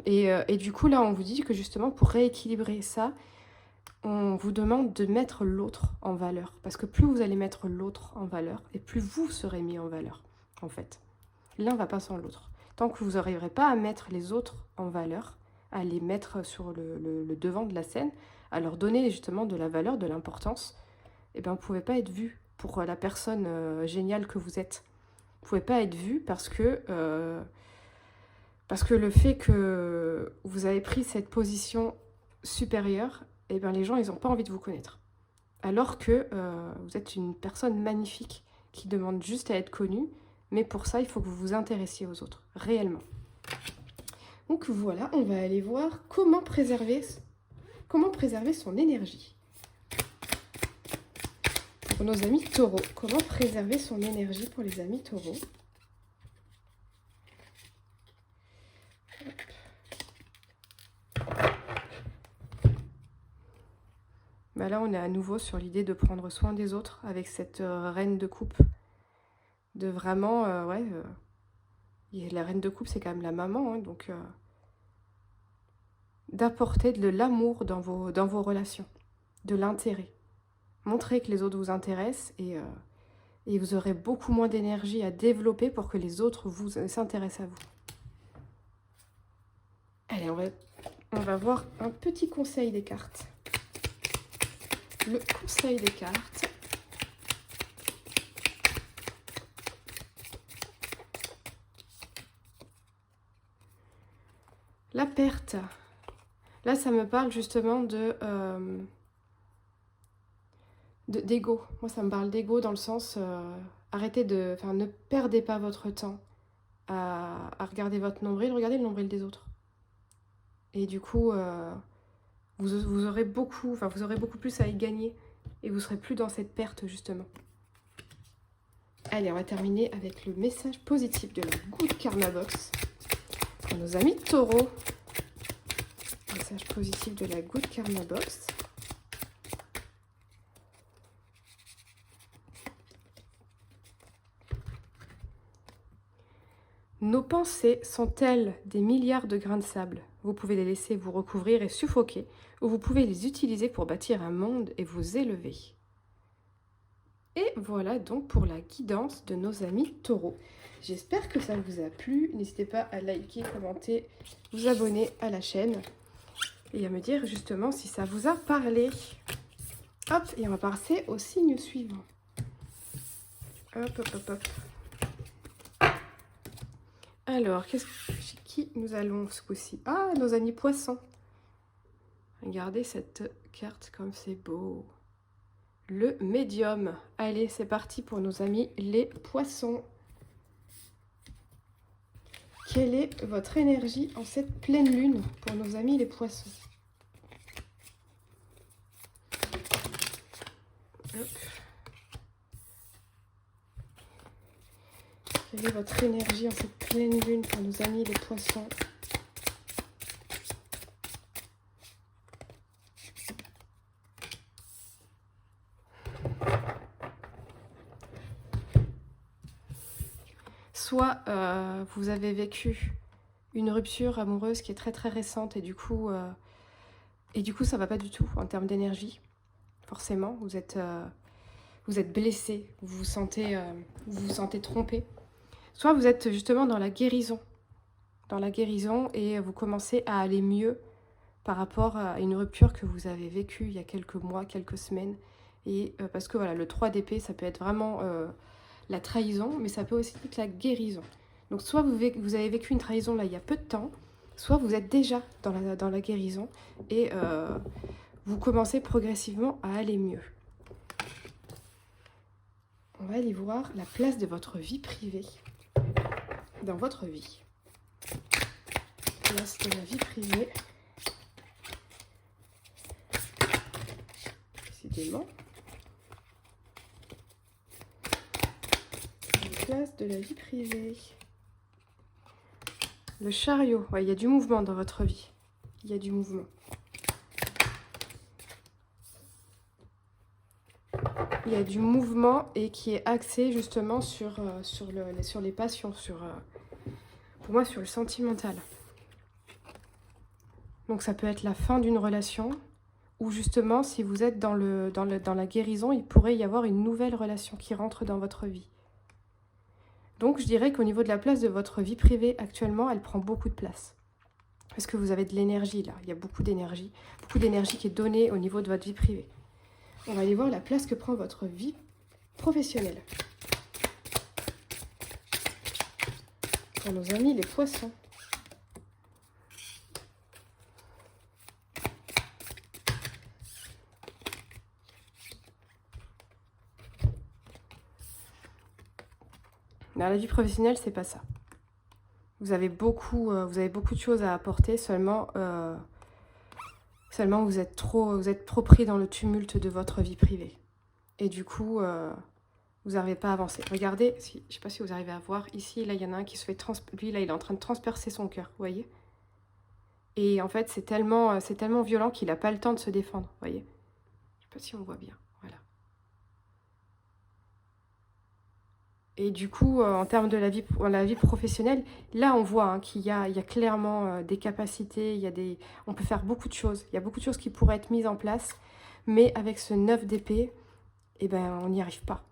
Et du coup, là, on vous dit que justement, pour rééquilibrer ça, on vous demande de mettre l'autre en valeur. Parce que plus vous allez mettre l'autre en valeur, et plus vous serez mis en valeur, en fait. L'un va pas sans l'autre. Tant que vous n'arriverez pas à mettre les autres en valeur, à les mettre sur le devant de la scène, à leur donner justement de la valeur, de l'importance, eh bien, vous ne pouvez pas être vu pour la personne géniale que vous êtes. Vous ne pouvez pas être vu parce que le fait que vous avez pris cette position supérieure, eh bien, les gens, ils n'ont pas envie de vous connaître. Alors que vous êtes une personne magnifique qui demande juste à être connue, mais pour ça, il faut que vous vous intéressiez aux autres, réellement. Donc voilà, on va aller voir comment préserver son énergie. Pour nos amis taureaux, comment préserver son énergie pour les amis taureaux? Bah là, on est à nouveau sur l'idée de prendre soin des autres avec cette reine de coupe. De vraiment, Et la reine de coupe, c'est quand même la maman, hein, donc d'apporter de l'amour dans vos relations, de l'intérêt. Montrez que les autres vous intéressent et vous aurez beaucoup moins d'énergie à développer pour que les autres s'intéressent à vous. Allez, on va voir un petit conseil des cartes. Le conseil des cartes. La perte. Là, ça me parle justement d'ego. Moi, ça me parle d'ego dans le sens, ne perdez pas votre temps à regarder votre nombril, regardez le nombril des autres. Et du coup, vous aurez beaucoup plus à y gagner et vous serez plus dans cette perte justement. Allez, on va terminer avec le message positif de la Good Karma Box pour nos amis taureaux. Message positif de la Good Karma Box. Nos pensées sont-elles des milliards de grains de sable? Vous pouvez les laisser vous recouvrir et suffoquer, ou vous pouvez les utiliser pour bâtir un monde et vous élever. Et voilà donc pour la guidance de nos amis taureaux. J'espère que ça vous a plu. N'hésitez pas à liker, commenter, vous abonner à la chaîne et à me dire justement si ça vous a parlé. Hop, et on va passer au signe suivant. Hop, hop, hop, hop. Alors, chez qui nous allons ce coup-ci? Ah, nos amis poissons. Regardez cette carte comme c'est beau. Le médium. Allez, c'est parti pour nos amis les poissons. Quelle est votre énergie en cette pleine lune pour nos amis les poissons? Hop. Quelle est votre énergie en cette pleine lune pour nos amis les poissons? Soit vous avez vécu une rupture amoureuse qui est très très récente et du coup ça va pas du tout en termes d'énergie. Forcément, vous êtes blessé, vous vous sentez trompé. Soit vous êtes justement dans la guérison et vous commencez à aller mieux par rapport à une rupture que vous avez vécue il y a quelques mois, quelques semaines. Et parce que voilà, le 3 d'épée, ça peut être vraiment la trahison, mais ça peut aussi être la guérison. Donc soit vous avez vécu une trahison là il y a peu de temps, soit vous êtes déjà dans la guérison et vous commencez progressivement à aller mieux. On va aller voir la place de votre vie privée dans votre vie. Place de la vie privée. Précisément. La place de la vie privée. Le chariot. Ouais, il y a du mouvement dans votre vie. Il y a du mouvement. Il y a du mouvement et qui est axé justement sur les passions, pour moi sur le sentimental. Donc ça peut être la fin d'une relation ou justement si vous êtes dans la guérison, il pourrait y avoir une nouvelle relation qui rentre dans votre vie. Donc je dirais qu'au niveau de la place de votre vie privée actuellement, elle prend beaucoup de place. Parce que vous avez de l'énergie là, il y a beaucoup d'énergie qui est donnée au niveau de votre vie privée. On va aller voir la place que prend votre vie professionnelle. Pour nos amis les poissons. Dans la vie professionnelle, c'est pas ça. Vous avez beaucoup de choses à apporter, seulement vous êtes trop pris dans le tumulte de votre vie privée. Et du coup, vous n'arrivez pas à avancer. Regardez, je ne sais pas si vous arrivez à voir, ici, là, il y en a un qui se fait... Lui, là, il est en train de transpercer son cœur, vous voyez? Et en fait, c'est tellement violent qu'il n'a pas le temps de se défendre, vous voyez? Je ne sais pas si on voit bien, voilà. Et du coup, en termes de la vie professionnelle, là, on voit hein, qu'il y a clairement des capacités, on peut faire beaucoup de choses. Il y a beaucoup de choses qui pourraient être mises en place, mais avec ce 9 d'épée, eh ben, on n'y arrive pas.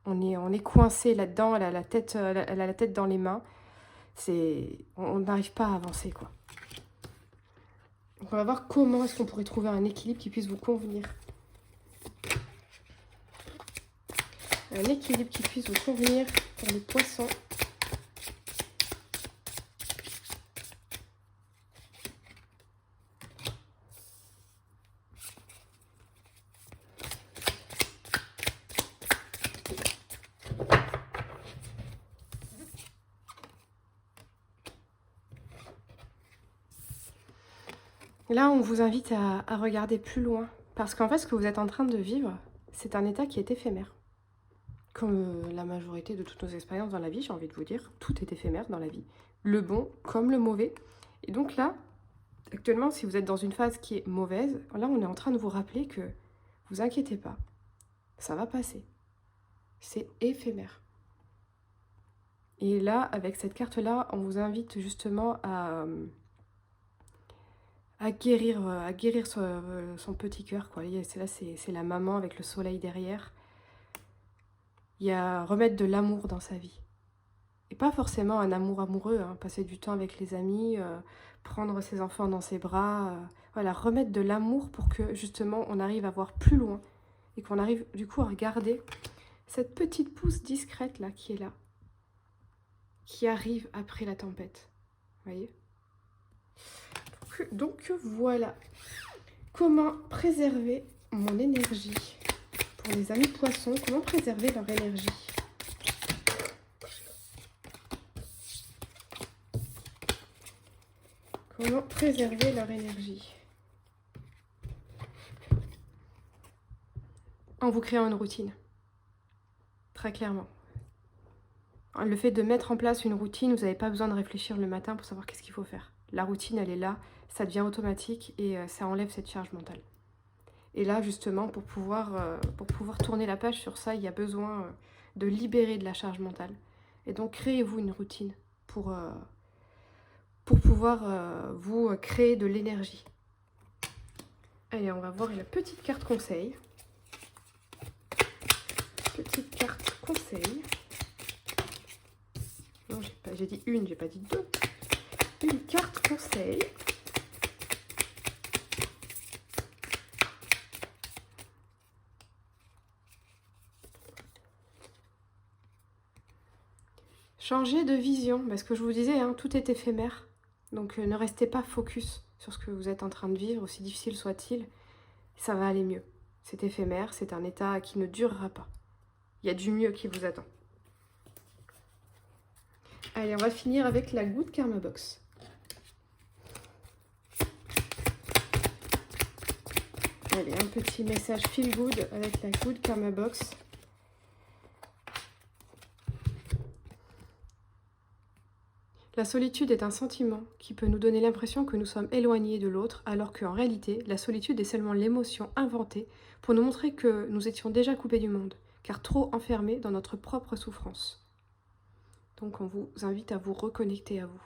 On est coincé là-dedans, elle a la tête dans les mains. On n'arrive pas à avancer, quoi. Donc, on va voir comment est-ce qu'on pourrait trouver un équilibre qui puisse vous convenir. Un équilibre qui puisse vous convenir pour les poissons. Là, on vous invite à regarder plus loin. Parce qu'en fait, ce que vous êtes en train de vivre, c'est un état qui est éphémère. Comme la majorité de toutes nos expériences dans la vie, j'ai envie de vous dire, tout est éphémère dans la vie. Le bon comme le mauvais. Et donc là, actuellement, si vous êtes dans une phase qui est mauvaise, là, on est en train de vous rappeler que vous inquiétez pas, ça va passer. C'est éphémère. Et là, avec cette carte-là, on vous invite justement à guérir son petit cœur, quoi. Là, c'est la maman avec le soleil derrière. Il y a remettre de l'amour dans sa vie. Et pas forcément un amour amoureux, hein, passer du temps avec les amis, prendre ses enfants dans ses bras. Voilà, remettre de l'amour pour que justement on arrive à voir plus loin. Et qu'on arrive du coup à regarder cette petite pousse discrète là qui est là. Qui arrive après la tempête. Vous voyez ? Donc voilà. Comment préserver mon énergie ? Pour les amis poissons, comment préserver leur énergie ? Comment préserver leur énergie? En vous créant une routine. Très clairement. Le fait de mettre en place une routine, vous n'avez pas besoin de réfléchir le matin pour savoir qu'est-ce qu'il faut faire. La routine, elle est là, ça devient automatique et ça enlève cette charge mentale. Et là, justement, pour pouvoir tourner la page sur ça, il y a besoin de libérer de la charge mentale. Et donc, créez-vous une routine pour pouvoir vous créer de l'énergie. Allez, on va voir la petite carte conseil. Petite carte conseil. Non, j'ai dit une, j'ai pas dit deux. Une carte conseil. Changer de vision, parce que je vous disais, hein, tout est éphémère. Donc ne restez pas focus sur ce que vous êtes en train de vivre, aussi difficile soit-il. Ça va aller mieux. C'est éphémère, c'est un état qui ne durera pas. Il y a du mieux qui vous attend. Allez, on va finir avec la Good Karma Box. Allez, un petit message feel good avec la Good Karma Box. La solitude est un sentiment qui peut nous donner l'impression que nous sommes éloignés de l'autre, alors qu'en réalité, la solitude est seulement l'émotion inventée pour nous montrer que nous étions déjà coupés du monde, car trop enfermés dans notre propre souffrance. Donc on vous invite à vous reconnecter à vous.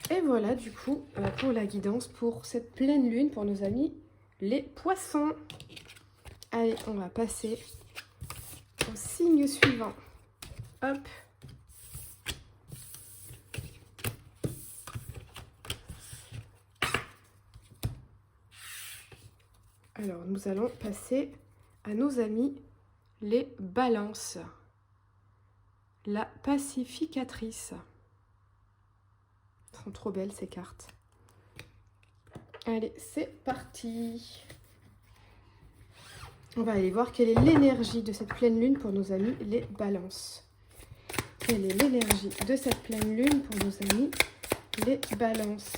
Et voilà du coup pour la guidance pour cette pleine lune pour nos amis les poissons. Allez, on va passer au signe suivant. Hop. Alors, nous allons passer à nos amis les balances. La pacificatrice. Elles sont trop belles ces cartes. Allez, c'est parti. On va aller voir quelle est l'énergie de cette pleine lune pour nos amis les balances. Quelle est l'énergie de cette pleine lune pour nos amis les balances?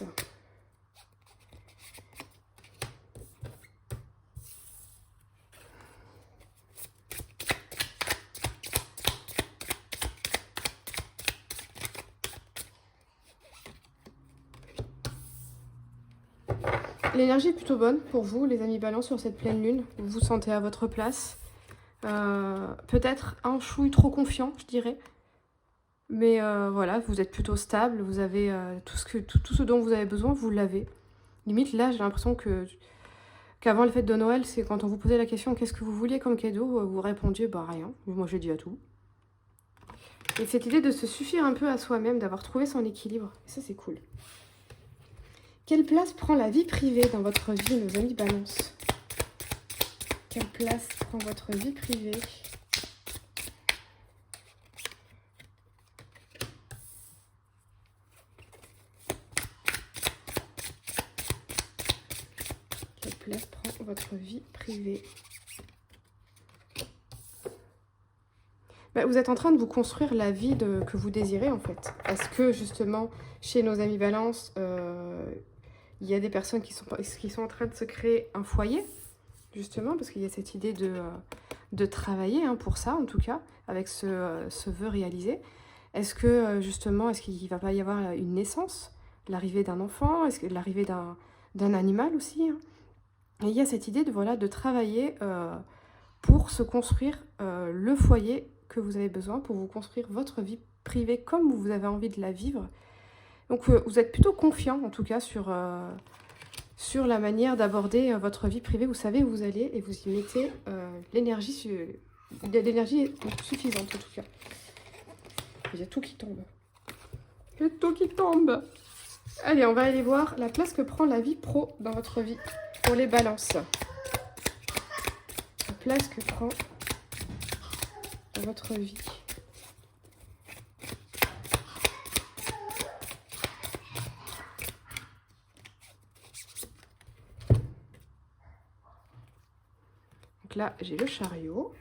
L'énergie est plutôt bonne pour vous, les amis balance, sur cette pleine lune. Vous vous sentez à votre place. Peut-être un chouille trop confiant, je dirais. Mais voilà, vous êtes plutôt stable, vous avez tout ce dont vous avez besoin, vous l'avez. Limite, là, j'ai l'impression qu'avant les fêtes de Noël, c'est quand on vous posait la question « Qu'est-ce que vous vouliez comme cadeau ?» Vous répondiez « Bah rien, moi j'ai dit à tout. » Et cette idée de se suffire un peu à soi-même, d'avoir trouvé son équilibre, ça c'est cool. Quelle place prend la vie privée dans votre vie, nos amis Balance? Quelle place prend votre vie privée? Quelle place prend votre vie privée? Vous êtes en train de vous construire la vie que vous désirez en fait. Est-ce que justement, chez nos amis Balance, il y a des personnes qui sont en train de se créer un foyer? Justement, parce qu'il y a cette idée de travailler pour ça, en tout cas, avec ce vœu réalisé. Est-ce que, justement, est-ce qu'il ne va pas y avoir une naissance? L'arrivée d'un enfant? Est-ce que l'arrivée d'un animal aussi? Et il y a cette idée de travailler pour se construire le foyer que vous avez besoin, pour vous construire votre vie privée comme vous avez envie de la vivre. Donc, vous êtes plutôt confiant, en tout cas, sur la manière d'aborder votre vie privée. Vous savez où vous allez et vous y mettez l'énergie suffisante, en tout cas. Il y a tout qui tombe. Il y a tout qui tombe. Allez, on va aller voir la place que prend la vie pro dans votre vie pour les balances. La place que prend dans votre vie. Donc là, j'ai le chariot.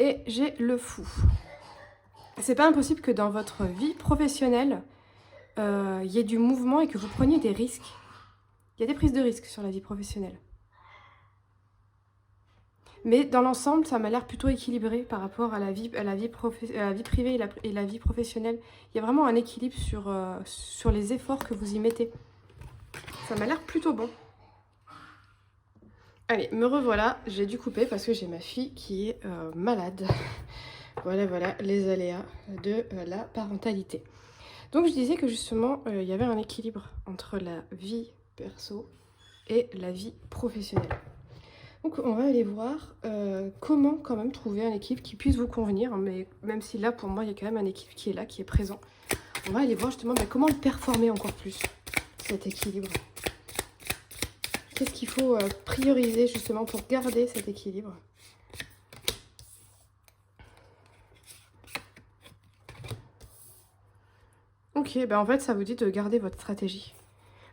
Et j'ai le fou. C'est pas impossible que dans votre vie professionnelle, il y ait du mouvement et que vous preniez des risques. Il y a des prises de risques sur la vie professionnelle. Mais dans l'ensemble, ça m'a l'air plutôt équilibré par rapport à la vie privée et la vie professionnelle. Il y a vraiment un équilibre sur les efforts que vous y mettez. Ça m'a l'air plutôt bon. Allez, me revoilà. J'ai dû couper parce que j'ai ma fille qui est malade. Voilà les aléas de la parentalité. Donc je disais que justement, il y avait un équilibre entre la vie perso et la vie professionnelle. Donc on va aller voir comment quand même trouver un équilibre qui puisse vous convenir, mais même si là pour moi il y a quand même un équilibre qui est là, qui est présent. On va aller voir justement comment le performer encore plus, cet équilibre. Qu'est-ce qu'il faut prioriser justement pour garder cet équilibre? Ok, en fait ça vous dit de garder votre stratégie.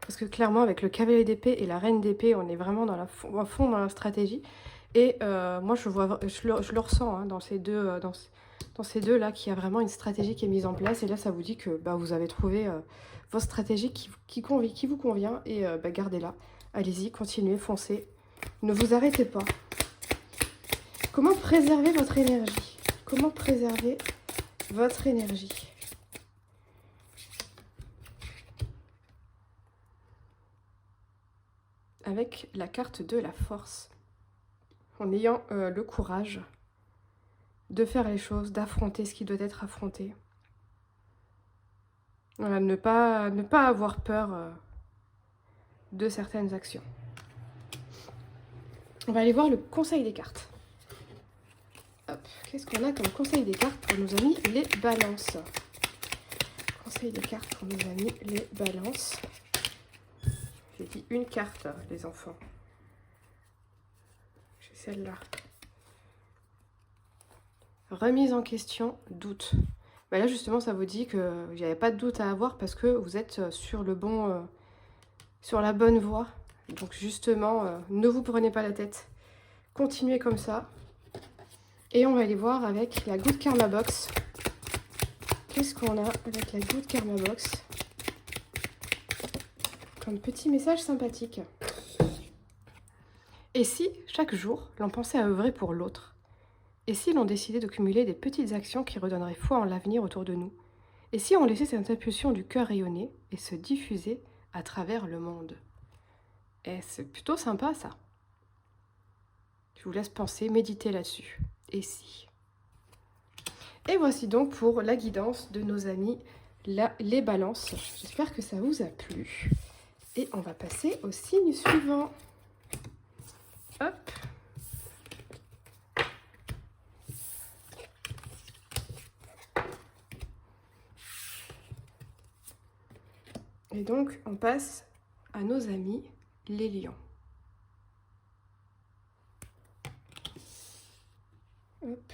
Parce que clairement, avec le cavalier d'épée et la reine d'épée, on est vraiment à fond dans la stratégie. Et moi, je le ressens dans ces deux là, qu'il y a vraiment une stratégie qui est mise en place. Et là, ça vous dit que vous avez trouvé votre stratégie qui vous convient. Et gardez-la. Allez-y, continuez, foncez. Ne vous arrêtez pas. Comment préserver votre énergie? Comment préserver votre énergie? Avec la carte de la force, en ayant le courage de faire les choses, d'affronter ce qui doit être affronté. Voilà, ne pas avoir peur de certaines actions. On va aller voir le conseil des cartes. Hop, qu'est-ce qu'on a comme conseil des cartes pour nos amis les balances? Conseil des cartes pour nos amis les balances. J'ai dit une carte, les enfants. J'ai celle-là. Remise en question, doute. Là, justement, ça vous dit qu'il n'y avait pas de doute à avoir parce que vous êtes sur la bonne voie. Donc, justement, ne vous prenez pas la tête. Continuez comme ça. Et on va aller voir avec la Good Karma Box. Qu'est-ce qu'on a avec la Good Karma Box? Comme petit message sympathique. Et si, chaque jour, l'on pensait à œuvrer pour l'autre? Et si l'on décidait de cumuler des petites actions qui redonneraient foi en l'avenir autour de nous? Et si on laissait cette impulsion du cœur rayonner et se diffuser à travers le monde? Et c'est plutôt sympa ça. Je vous laisse penser, méditer là-dessus. Et si? Et voici donc pour la guidance de nos amis les balances. J'espère que ça vous a plu. Et on va passer au signe suivant. Hop. Et donc, on passe à nos amis les lions. Hop.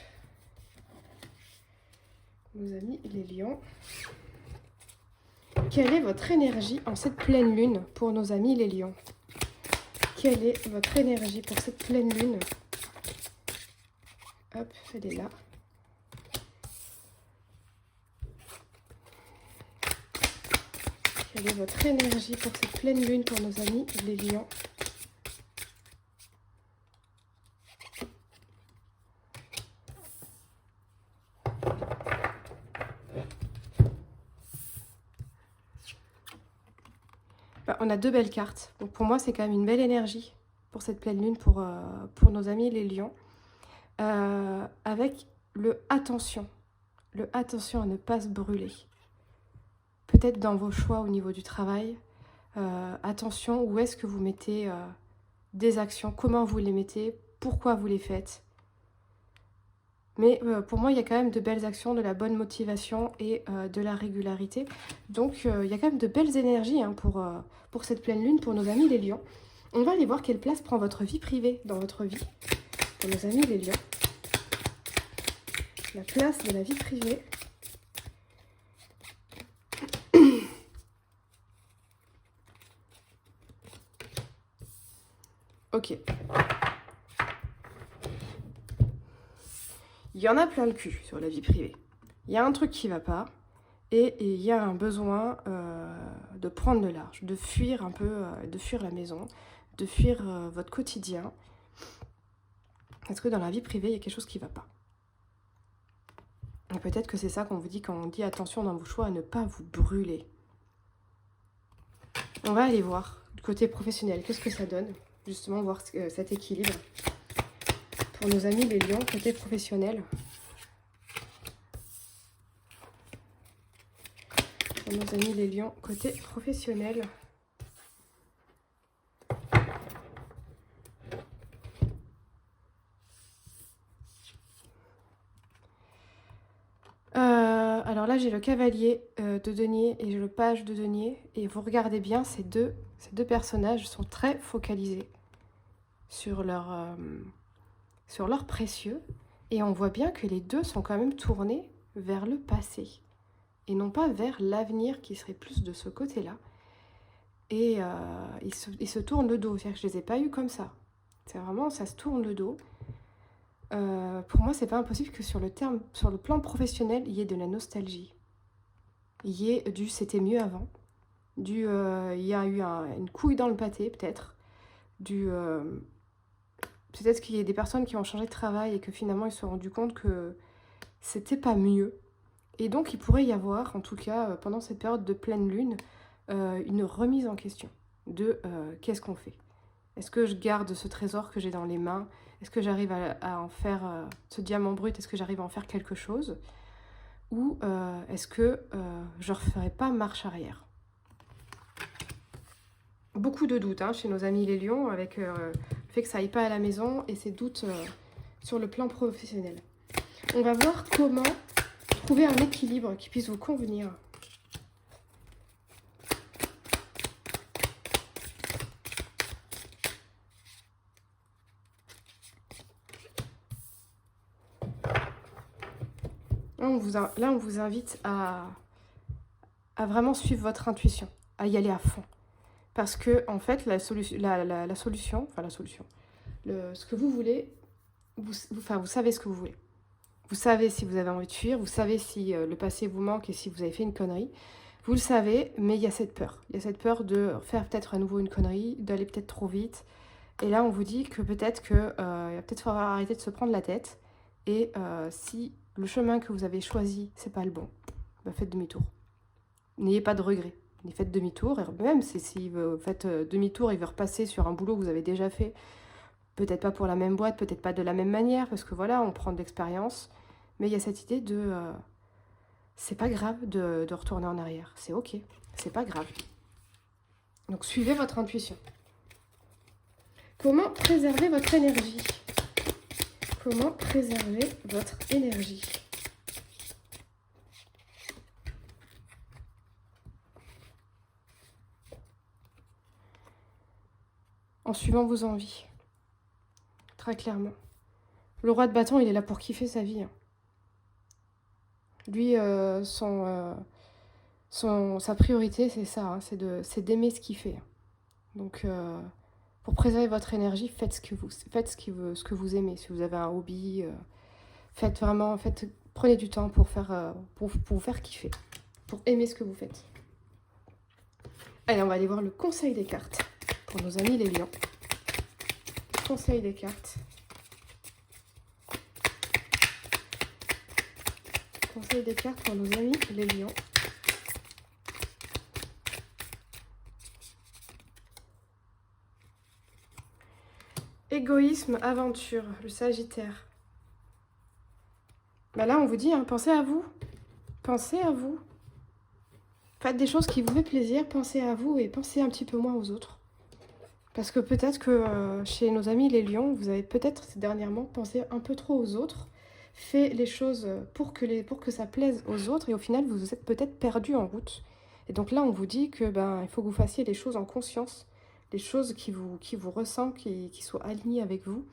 Nos amis les lions. Quelle est votre énergie en cette pleine lune pour nos amis les lions? Quelle est votre énergie pour cette pleine lune? Hop, elle est là. Quelle est votre énergie pour cette pleine lune pour nos amis les lions? On a deux belles cartes. Donc pour moi, c'est quand même une belle énergie pour cette pleine lune, pour nos amis les lions. Avec le attention à ne pas se brûler. Peut-être dans vos choix au niveau du travail. Attention, où est-ce que vous mettez des actions, comment vous les mettez, pourquoi vous les faites. Mais pour moi, il y a quand même de belles actions, de la bonne motivation et de la régularité. Donc, il y a quand même de belles énergies hein, pour cette pleine lune, pour nos amis les lions. On va aller voir quelle place prend votre vie privée dans votre vie, pour nos amis les lions. La place de la vie privée. Ok. Il y en a plein le cul sur la vie privée. Il y a un truc qui ne va pas et il y a un besoin de prendre le large, de fuir un peu, de fuir la maison, de fuir votre quotidien. Parce que dans la vie privée, il y a quelque chose qui ne va pas. Et peut-être que c'est ça qu'on vous dit quand on dit attention dans vos choix à ne pas vous brûler. On va aller voir du côté professionnel, qu'est-ce que ça donne? Justement, voir cet équilibre. Pour nos amis les lions, côté professionnel. Pour nos amis les lions, côté professionnel. Alors là, j'ai le cavalier de denier et j'ai le page de denier. Et vous regardez bien, ces deux personnages sont très focalisés sur leur précieux. Et on voit bien que les deux sont quand même tournés vers le passé. Et non pas vers l'avenir qui serait plus de ce côté-là. Et ils se tournent le dos. C'est-à-dire que je ne les ai pas eus comme ça. C'est vraiment, ça se tourne le dos. Pour moi, c'est pas impossible que sur le plan professionnel, il y ait de la nostalgie. Il y ait du c'était mieux avant. Il y a eu une couille dans le pâté, peut-être. Peut-être qu'il y a des personnes qui ont changé de travail et que finalement, ils se sont rendus compte que c'était pas mieux. Et donc, il pourrait y avoir, en tout cas, pendant cette période de pleine lune, une remise en question de qu'est-ce qu'on fait. Est-ce que je garde ce trésor que j'ai dans les mains? Est-ce que j'arrive à en faire, ce diamant brut, est-ce que j'arrive à en faire quelque chose? Ou est-ce que je ne referai pas marche arrière? Beaucoup de doutes hein, chez nos amis les lions, avec le fait que ça aille pas à la maison et ces doutes sur le plan professionnel. On va voir comment trouver un équilibre qui puisse vous convenir. Là, on vous invite à vraiment suivre votre intuition, à y aller à fond. Parce que, en fait, ce que vous voulez, vous savez ce que vous voulez. Vous savez si vous avez envie de fuir, vous savez si le passé vous manque et si vous avez fait une connerie. Vous le savez, mais il y a cette peur. Il y a cette peur de faire peut-être à nouveau une connerie, d'aller peut-être trop vite. Et là, on vous dit que peut-être il va peut-être falloir arrêter de se prendre la tête Et si le chemin que vous avez choisi, c'est pas le bon, bah faites demi-tour. N'ayez pas de regrets. Faites demi-tour. Et même si vous faites demi-tour et vous repasser sur un boulot que vous avez déjà fait, peut-être pas pour la même boîte, peut-être pas de la même manière, parce que voilà, on prend de l'expérience. Mais il y a cette idée de... c'est pas grave de retourner en arrière. C'est ok. C'est pas grave. Donc suivez votre intuition. Comment préserver votre énergie? Comment préserver votre énergie? En suivant vos envies. Très clairement. Le roi de bâton, il est là pour kiffer sa vie. Hein. Lui, sa priorité, c'est ça. Hein, c'est d'aimer ce qu'il fait. Donc, pour préserver votre énergie, faites ce que vous aimez. Si vous avez un hobby, prenez du temps pour vous faire kiffer. Pour aimer ce que vous faites. Allez, on va aller voir le conseil des cartes. Pour nos amis les lions. Conseil des cartes. Conseil des cartes pour nos amis les lions. Égoïsme, aventure, le Sagittaire. Bah là, on vous dit, hein, pensez à vous. Pensez à vous. Faites des choses qui vous font plaisir, pensez à vous et pensez un petit peu moins aux autres. Parce que peut-être que chez nos amis les lions, vous avez peut-être dernièrement pensé un peu trop aux autres, fait les choses pour que ça plaise aux autres, et au final, vous vous êtes peut-être perdu en route. Et donc là, on vous dit que il faut que vous fassiez les choses en conscience, les choses qui vous ressemblent, qui soient alignées avec vous.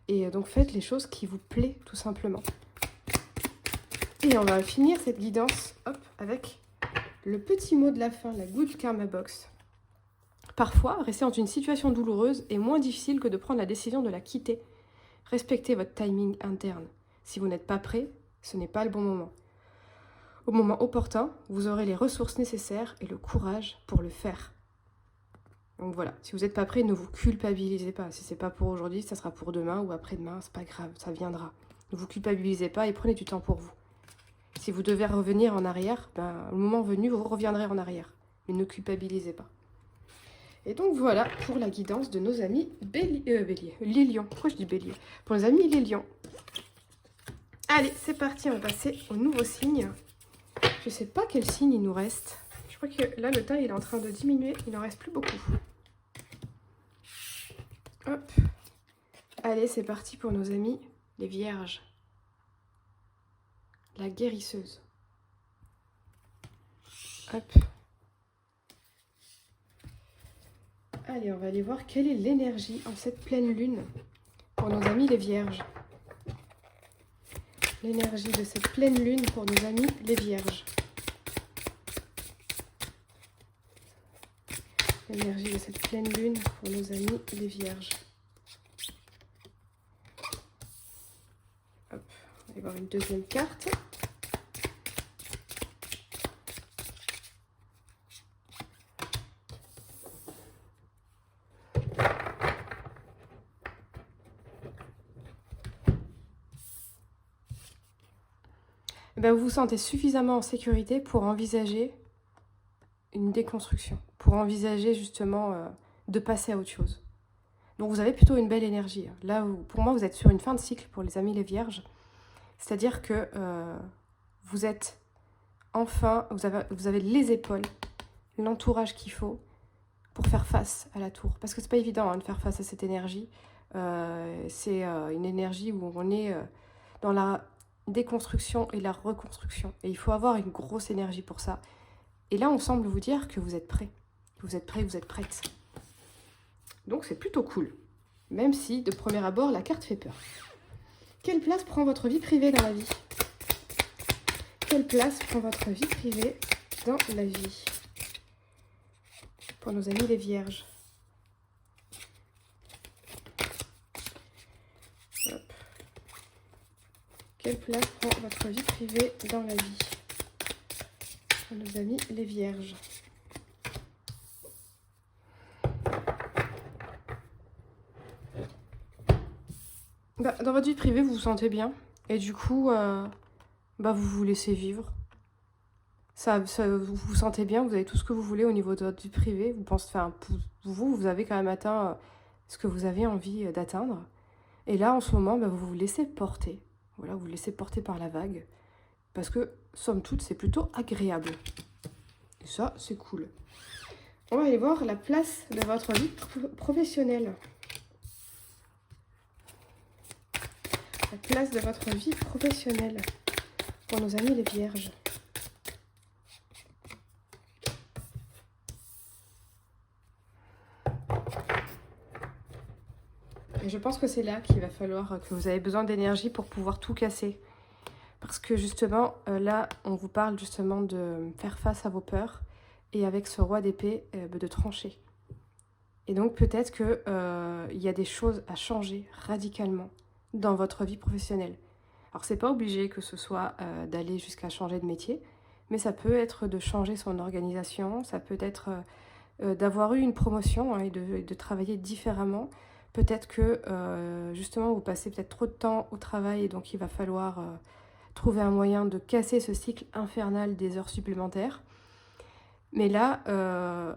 Et donc faites les choses qui vous plaisent, tout simplement. Et on va finir cette guidance avec le petit mot de la fin, la Good Karma Box. Parfois, rester dans une situation douloureuse est moins difficile que de prendre la décision de la quitter. Respectez votre timing interne. Si vous n'êtes pas prêt, ce n'est pas le bon moment. Au moment opportun, vous aurez les ressources nécessaires et le courage pour le faire. Donc voilà, si vous n'êtes pas prêt, ne vous culpabilisez pas. Si ce n'est pas pour aujourd'hui, ça sera pour demain ou après-demain, c'est pas grave, ça viendra. Ne vous culpabilisez pas et prenez du temps pour vous. Si vous devez revenir en arrière, le moment venu, vous reviendrez en arrière. Mais ne culpabilisez pas. Et donc voilà pour la guidance de nos amis les lions. Pourquoi je dis bélier? Pour nos amis les lions. Allez, c'est parti, on va passer au nouveau signe. Je ne sais pas quel signe il nous reste. Je crois que là, le temps, il est en train de diminuer. Il n'en reste plus beaucoup. Hop. Allez, c'est parti pour nos amis les vierges. La guérisseuse. Hop. Allez, on va aller voir quelle est l'énergie en cette pleine lune pour nos amis les vierges. L'énergie de cette pleine lune pour nos amis les vierges. L'énergie de cette pleine lune pour nos amis les vierges. Hop, on va voir une deuxième carte. Vous vous sentez suffisamment en sécurité pour envisager une déconstruction, pour envisager justement de passer à autre chose. Donc vous avez plutôt une belle énergie. Là, pour moi, vous êtes sur une fin de cycle pour les amis les vierges. C'est-à-dire que vous êtes enfin, vous avez les épaules, l'entourage qu'il faut pour faire face à la tour. Parce que c'est pas évident de faire face à cette énergie. C'est une énergie où on est dans la déconstruction et la reconstruction. Et il faut avoir une grosse énergie pour ça. Et là, on semble vous dire que vous êtes prêt. Vous êtes prêt, vous êtes prête. Donc, c'est plutôt cool. Même si, de premier abord, la carte fait peur. Quelle place prend votre vie privée dans la vie? Quelle place prend votre vie privée dans la vie? Pour nos amis les vierges. Hop. Quelle place prend votre vie privée dans la vie? Pour nos amis les vierges. Dans votre vie privée, vous vous sentez bien. Et du coup, vous vous laissez vivre. Vous vous sentez bien, vous avez tout ce que vous voulez au niveau de votre vie privée. Vous pensez, enfin, vous avez quand même atteint ce que vous avez envie d'atteindre. Et là, en ce moment, vous vous laissez porter. Voilà, vous vous laissez porter par la vague. Parce que, somme toute, c'est plutôt agréable. Et ça, c'est cool. On va aller voir la place de votre vie professionnelle. La place de votre vie professionnelle pour nos amis les vierges. Et je pense que c'est là qu'il va falloir que vous avez besoin d'énergie pour pouvoir tout casser. Parce que justement, là, on vous parle justement de faire face à vos peurs et avec ce roi d'épée, de trancher. Et donc peut-être qu'il y a des choses à changer radicalement dans votre vie professionnelle. Alors c'est pas obligé que ce soit d'aller jusqu'à changer de métier, mais ça peut être de changer son organisation, ça peut être d'avoir eu une promotion et de travailler différemment. Peut-être que justement vous passez peut-être trop de temps au travail et donc il va falloir trouver un moyen de casser ce cycle infernal des heures supplémentaires. Mais là,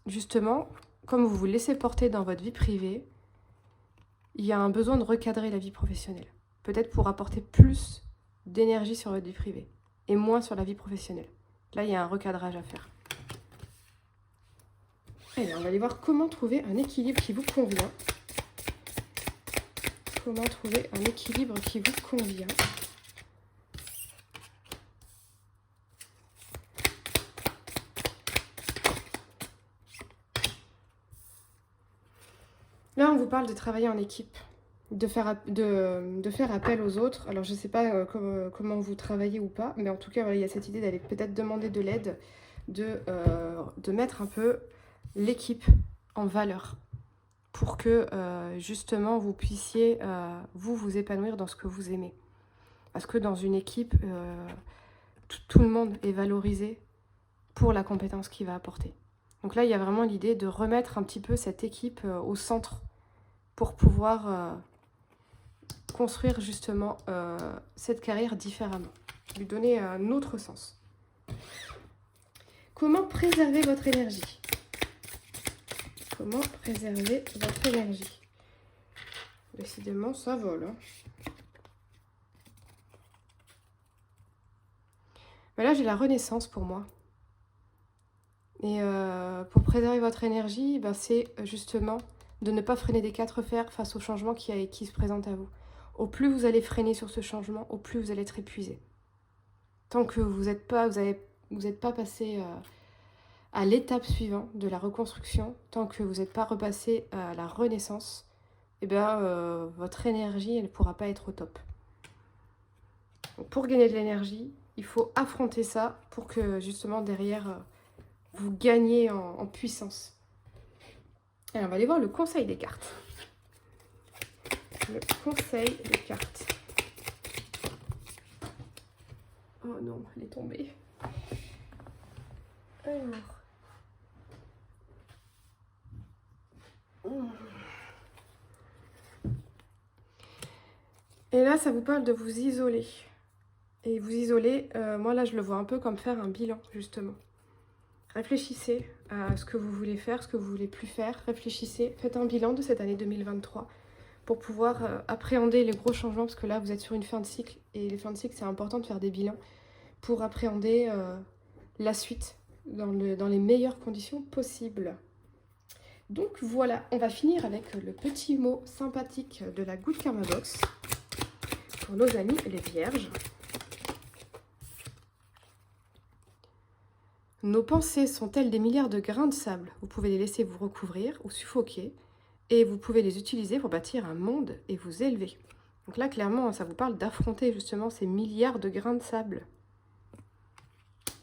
justement, comme vous vous laissez porter dans votre vie privée, il y a un besoin de recadrer la vie professionnelle. Peut-être pour apporter plus d'énergie sur votre vie privée et moins sur la vie professionnelle. Là, il y a un recadrage à faire. Allez, on va aller voir comment trouver un équilibre qui vous convient. Comment trouver un équilibre qui vous convient. Là, on vous parle de travailler en équipe, de faire appel aux autres. Alors, je ne sais pas comment vous travaillez ou pas, mais en tout cas, voilà, il y a cette idée d'aller peut-être demander de l'aide, de mettre un peu l'équipe en valeur pour que, justement, vous puissiez, vous épanouir dans ce que vous aimez. Parce que dans une équipe, tout le monde est valorisé pour la compétence qu'il va apporter. Donc là, il y a vraiment l'idée de remettre un petit peu cette équipe au centre pour pouvoir construire justement cette carrière différemment, lui donner un autre sens. Comment préserver votre énergie? Comment préserver votre énergie? Décidément, ça vole. Hein. Mais là, j'ai la renaissance pour moi. Et pour préserver votre énergie, c'est justement de ne pas freiner des quatre fers face au changement qui se présente à vous. Au plus vous allez freiner sur ce changement, au plus vous allez être épuisé. Tant que vous n'êtes pas passé à l'étape suivante de la reconstruction, tant que vous n'êtes pas repassé à la renaissance, votre énergie elle ne pourra pas être au top. Donc, pour gagner de l'énergie, il faut affronter ça pour que justement derrière vous gagnez en puissance. Alors, on va aller voir le conseil des cartes. Le conseil des cartes. Oh non, elle est tombée. Alors. Et là, ça vous parle de vous isoler. Et vous isoler, moi là, je le vois un peu comme faire un bilan, justement. Réfléchissez à ce que vous voulez faire, ce que vous voulez plus faire. Réfléchissez, faites un bilan de cette année 2023 pour pouvoir appréhender les gros changements, parce que là, vous êtes sur une fin de cycle. Et les fins de cycle, c'est important de faire des bilans pour appréhender la suite dans les meilleures conditions possibles. Donc voilà, on va finir avec le petit mot sympathique de la Good Karma Box pour nos amis les vierges. Nos pensées sont-elles des milliards de grains de sable? Vous pouvez les laisser vous recouvrir ou suffoquer et vous pouvez les utiliser pour bâtir un monde et vous élever. Donc là, clairement, ça vous parle d'affronter justement ces milliards de grains de sable.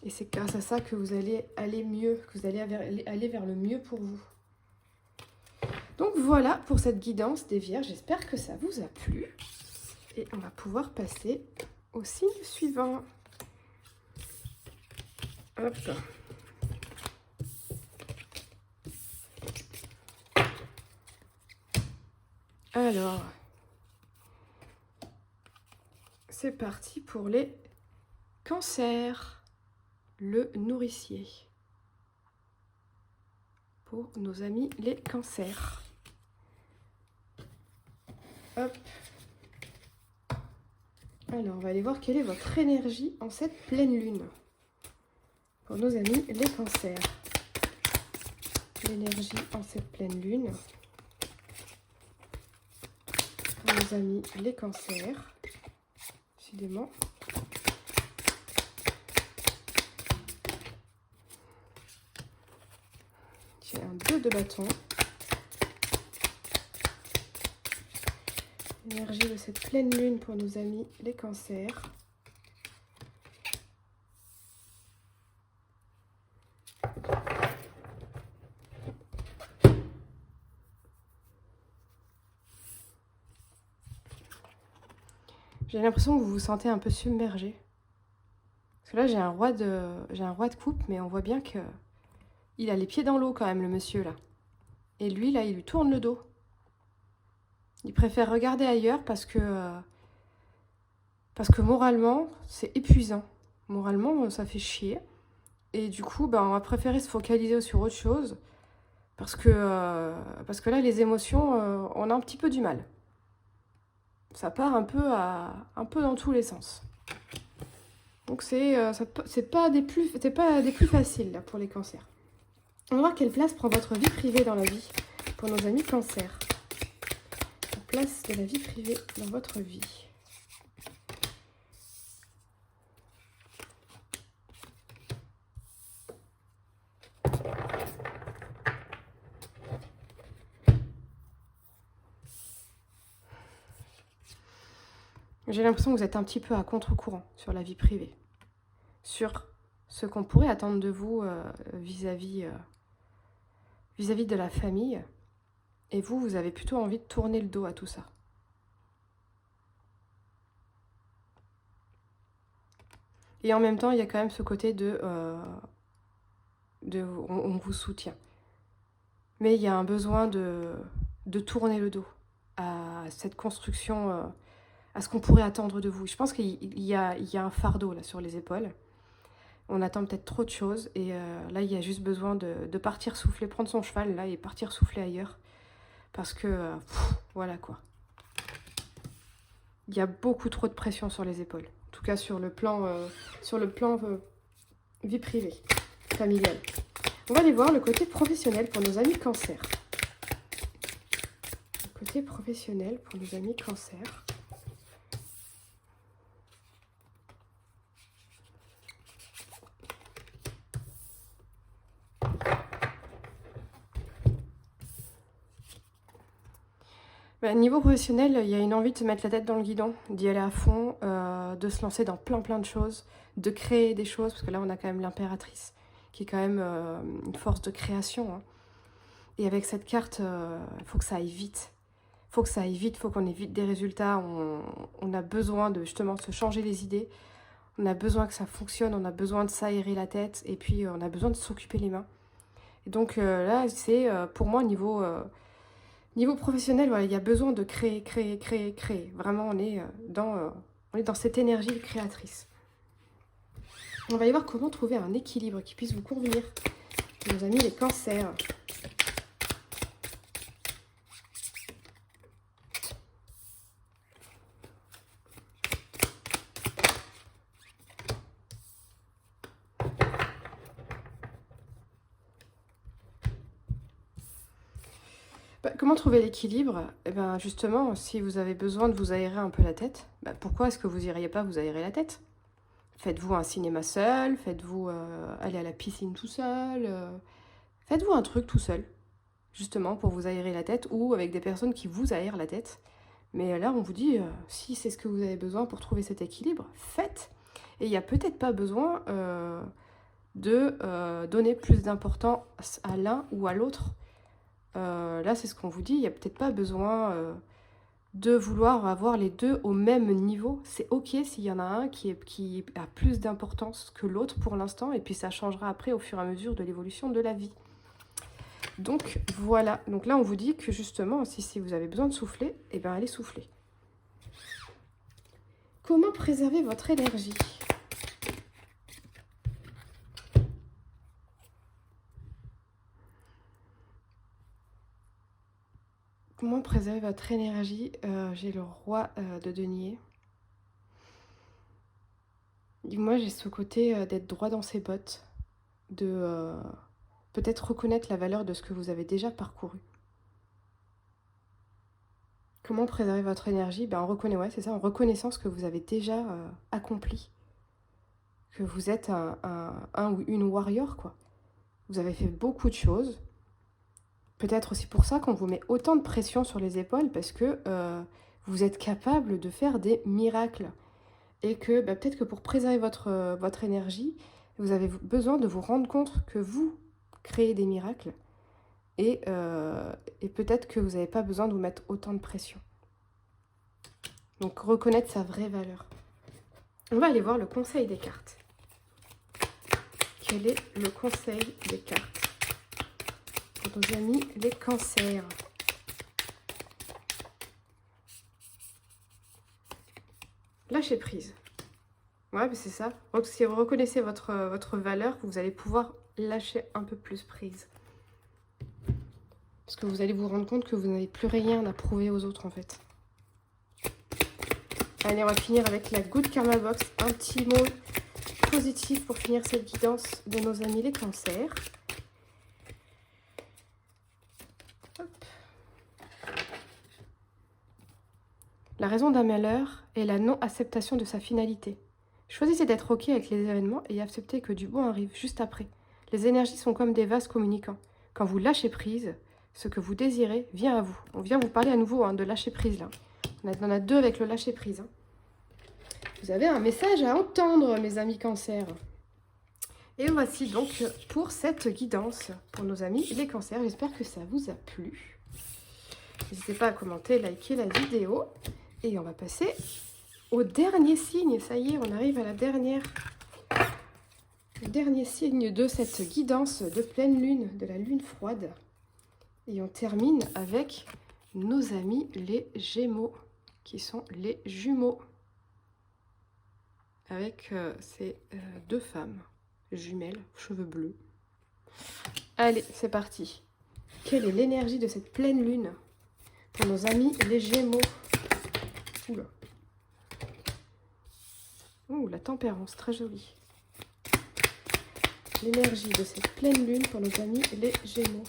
Et c'est grâce à ça que vous allez aller mieux, que vous allez aller vers le mieux pour vous. Donc voilà pour cette guidance des vierges. J'espère que ça vous a plu. Et on va pouvoir passer au signe suivant. Hop. Alors, c'est parti pour les cancers. Le nourricier. Pour nos amis les cancers. Hop. Alors, on va aller voir quelle est votre énergie en cette pleine lune. Pour nos amis les cancers. L'énergie en cette pleine lune. Pour nos amis les cancers. Décidément. J'ai un 2 de bâton. L'énergie de cette pleine lune pour nos amis les cancers. J'ai l'impression que vous vous sentez un peu submergé. Parce que là, j'ai un roi de coupe, mais on voit bien que il a les pieds dans l'eau quand même, le monsieur là. Et lui, là, il lui tourne le dos. Il préfère regarder ailleurs parce que moralement, c'est épuisant. Moralement, ça fait chier. Et du coup, on va préférer se focaliser sur autre chose. Parce que là, les émotions, on a un petit peu du mal. Ça part un peu dans tous les sens. Donc c'est pas des plus faciles là, pour les cancers. On va voir quelle place prend votre vie privée dans la vie pour nos amis cancers. La place de la vie privée dans votre vie. J'ai l'impression que vous êtes un petit peu à contre-courant sur la vie privée. Sur ce qu'on pourrait attendre de vous vis-à-vis de la famille. Et vous avez plutôt envie de tourner le dos à tout ça. Et en même temps, il y a quand même ce côté on vous soutient. Mais il y a un besoin de tourner le dos à cette construction, à ce qu'on pourrait attendre de vous. Je pense qu'il y a un fardeau là sur les épaules. On attend peut-être trop de choses et là, il y a juste besoin de partir souffler, prendre son cheval là et partir souffler ailleurs. Parce que, voilà quoi. Il y a beaucoup trop de pression sur les épaules. En tout cas, sur le plan vie privée, familiale. On va aller voir le côté professionnel pour nos amis cancers. Le côté professionnel pour nos amis cancers. Niveau professionnel, il y a une envie de se mettre la tête dans le guidon, d'y aller à fond, de se lancer dans plein de choses, de créer des choses, parce que là on a quand même l'impératrice, qui est quand même une force de création. Hein. Et avec cette carte, il faut que ça aille vite. Il faut que ça aille vite, il faut qu'on ait vite des résultats. On a besoin de justement se changer les idées, on a besoin que ça fonctionne, on a besoin de s'aérer la tête, et puis on a besoin de s'occuper les mains. Et donc là, c'est pour moi niveau professionnel, voilà, il y a besoin de créer. Vraiment, on est dans cette énergie créatrice. On va y voir comment trouver un équilibre qui puisse vous convenir, nos amis les cancers. Comment trouver l'équilibre? Eh bien, justement, si vous avez besoin de vous aérer un peu la tête, pourquoi est-ce que vous n'iriez pas vous aérer la tête? Faites-vous un cinéma seul, faites-vous aller à la piscine tout seul, faites-vous un truc tout seul, justement, pour vous aérer la tête, ou avec des personnes qui vous aèrent la tête. Mais là, on vous dit, si c'est ce que vous avez besoin pour trouver cet équilibre, faites. Et il n'y a peut-être pas besoin de donner plus d'importance à l'un ou à l'autre. Là, c'est ce qu'on vous dit, il n'y a peut-être pas besoin de vouloir avoir les deux au même niveau. C'est ok s'il y en a un qui a plus d'importance que l'autre pour l'instant, et puis ça changera après au fur et à mesure de l'évolution de la vie. Donc voilà, donc là on vous dit que justement, si vous avez besoin de souffler, eh bien allez souffler. Comment préserver votre énergie? Comment préserver votre énergie? J'ai le roi de denier. Et moi, j'ai ce côté d'être droit dans ses bottes, de peut-être reconnaître la valeur de ce que vous avez déjà parcouru. Comment préserver votre énergie? Ben, ouais, c'est ça, en reconnaissant ce que vous avez déjà accompli. Que vous êtes un ou une warrior, quoi. Vous avez fait beaucoup de choses. Peut-être aussi pour ça qu'on vous met autant de pression sur les épaules, parce que vous êtes capable de faire des miracles. Et que peut-être que pour préserver votre énergie, vous avez besoin de vous rendre compte que vous créez des miracles. Et peut-être que vous n'avez pas besoin de vous mettre autant de pression. Donc reconnaître sa vraie valeur. On va aller voir le conseil des cartes. Quel est le conseil des cartes pour nos amis les cancers? Lâchez prise. Ouais, c'est ça. Donc, si vous reconnaissez votre valeur, vous allez pouvoir lâcher un peu plus prise. Parce que vous allez vous rendre compte que vous n'avez plus rien à prouver aux autres, en fait. Allez, on va finir avec la Good Karma Box. Un petit mot positif pour finir cette guidance de nos amis les cancers. Hop. La raison d'un malheur est la non-acceptation de sa finalité. Choisissez d'être OK avec les événements et acceptez que du bon arrive juste après. Les énergies sont comme des vases communicants. Quand vous lâchez prise, ce que vous désirez vient à vous. On vient vous parler à nouveau de lâcher prise là. On en a deux avec le lâcher prise. Vous avez un message à entendre, mes amis cancers. Et voici donc pour cette guidance pour nos amis les cancers. J'espère que ça vous a plu. N'hésitez pas à commenter, liker la vidéo. Et on va passer au dernier signe. Ça y est, on arrive à le dernier signe de cette guidance de pleine lune, de la lune froide. Et on termine avec nos amis les Gémeaux, qui sont les jumeaux. Avec ces deux femmes jumelles, cheveux bleus. Allez, c'est parti. Quelle est l'énergie de cette pleine lune pour nos amis les Gémeaux? Oula. Ouh, la tempérance, très jolie. L'énergie de cette pleine lune pour nos amis les Gémeaux.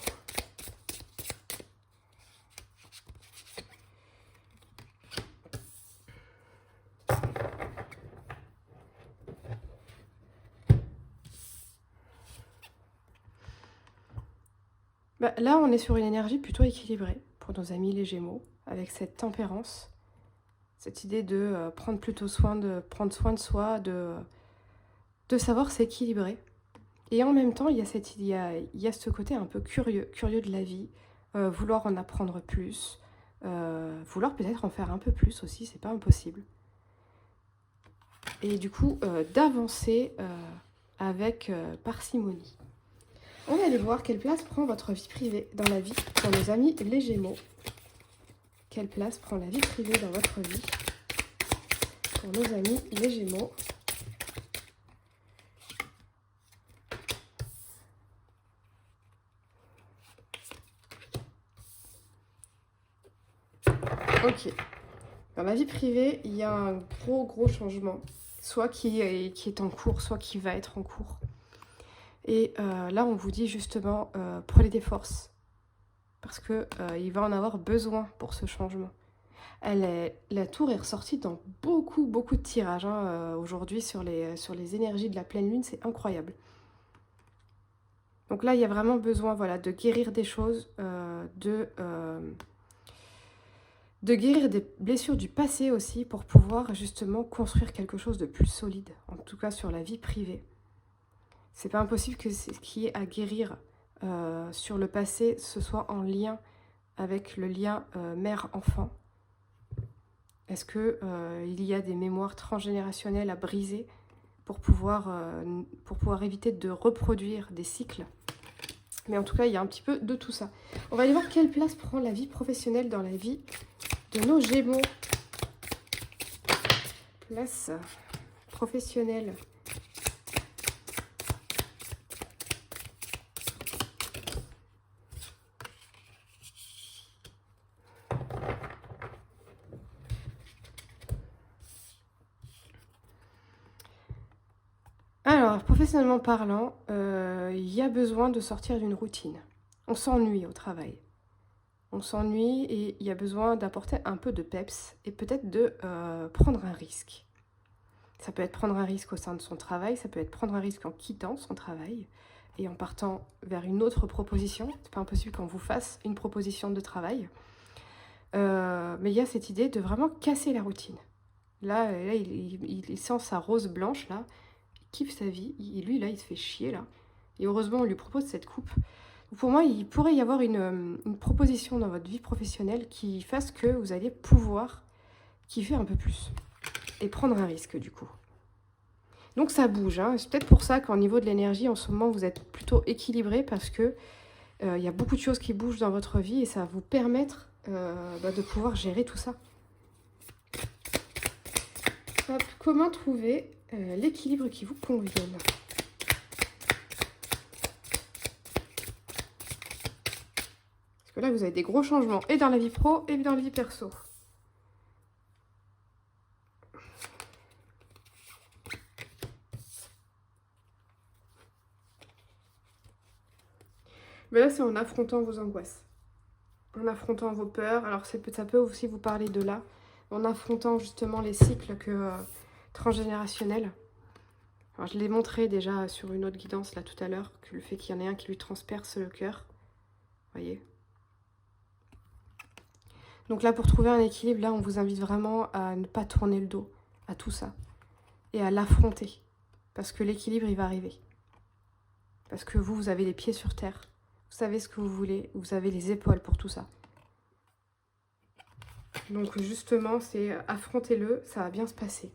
Là, on est sur une énergie plutôt équilibrée pour nos amis les Gémeaux, avec cette tempérance, cette idée de prendre soin de soi, de savoir s'équilibrer. Et en même temps, il y a ce côté un peu curieux de la vie, vouloir en apprendre plus, vouloir peut-être en faire un peu plus aussi, c'est pas impossible. Et du coup, d'avancer avec parcimonie. On va aller voir quelle place prend votre vie privée dans la vie pour nos amis les Gémeaux. Quelle place prend la vie privée dans votre vie pour nos amis les Gémeaux? Ok. Dans la vie privée, il y a un gros changement, soit qui est en cours, soit qui va être en cours. Et là, on vous dit justement, prenez des forces, parce qu'il va en avoir besoin pour ce changement. La tour est ressortie dans beaucoup de tirages aujourd'hui sur les énergies de la pleine lune, c'est incroyable. Donc là, il y a vraiment besoin de guérir des choses, de guérir des blessures du passé aussi pour pouvoir justement construire quelque chose de plus solide, en tout cas sur la vie privée. C'est pas impossible que ce qui est à guérir sur le passé, ce soit en lien avec le lien mère-enfant. Est-ce qu'il y a des mémoires transgénérationnelles à briser pour pouvoir éviter de reproduire des cycles? Mais en tout cas, il y a un petit peu de tout ça. On va aller voir quelle place prend la vie professionnelle dans la vie de nos Gémeaux. place professionnelle. Alors, professionnellement parlant, il y a besoin de sortir d'une routine. On s'ennuie au travail. On s'ennuie et il y a besoin d'apporter un peu de peps et peut-être de prendre un risque. Ça peut être prendre un risque au sein de son travail, ça peut être prendre un risque en quittant son travail et en partant vers une autre proposition. C'est pas impossible qu'on vous fasse une proposition de travail. Mais il y a cette idée de vraiment casser la routine. Là il sent sa rose blanche, là. Il kiffe sa vie. Lui, là, il se fait chier, là. Et heureusement, on lui propose cette coupe. Pour moi, il pourrait y avoir une proposition dans votre vie professionnelle qui fasse que vous allez pouvoir kiffer un peu plus. Et prendre un risque, du coup. Donc, ça bouge. Hein. C'est peut-être pour ça qu'au niveau de l'énergie, en ce moment, vous êtes plutôt équilibré parce que y a beaucoup de choses qui bougent dans votre vie et ça va vous permettre de pouvoir gérer tout ça. Hop, comment trouver l'équilibre qui vous convienne? Parce que là, vous avez des gros changements et dans la vie pro et dans la vie perso. Mais là, c'est en affrontant vos angoisses. En affrontant vos peurs. Alors, ça peut aussi vous parler de là. En affrontant justement les cycles transgénérationnels. Alors, je l'ai montré déjà sur une autre guidance là tout à l'heure, que le fait qu'il y en ait un qui lui transperce le cœur. Voyez. Donc là, pour trouver un équilibre, là, on vous invite vraiment à ne pas tourner le dos à tout ça. Et à l'affronter. Parce que l'équilibre, il va arriver. Parce que vous avez les pieds sur terre. Vous savez ce que vous voulez. Vous avez les épaules pour tout ça. Donc justement, c'est affrontez-le, ça va bien se passer.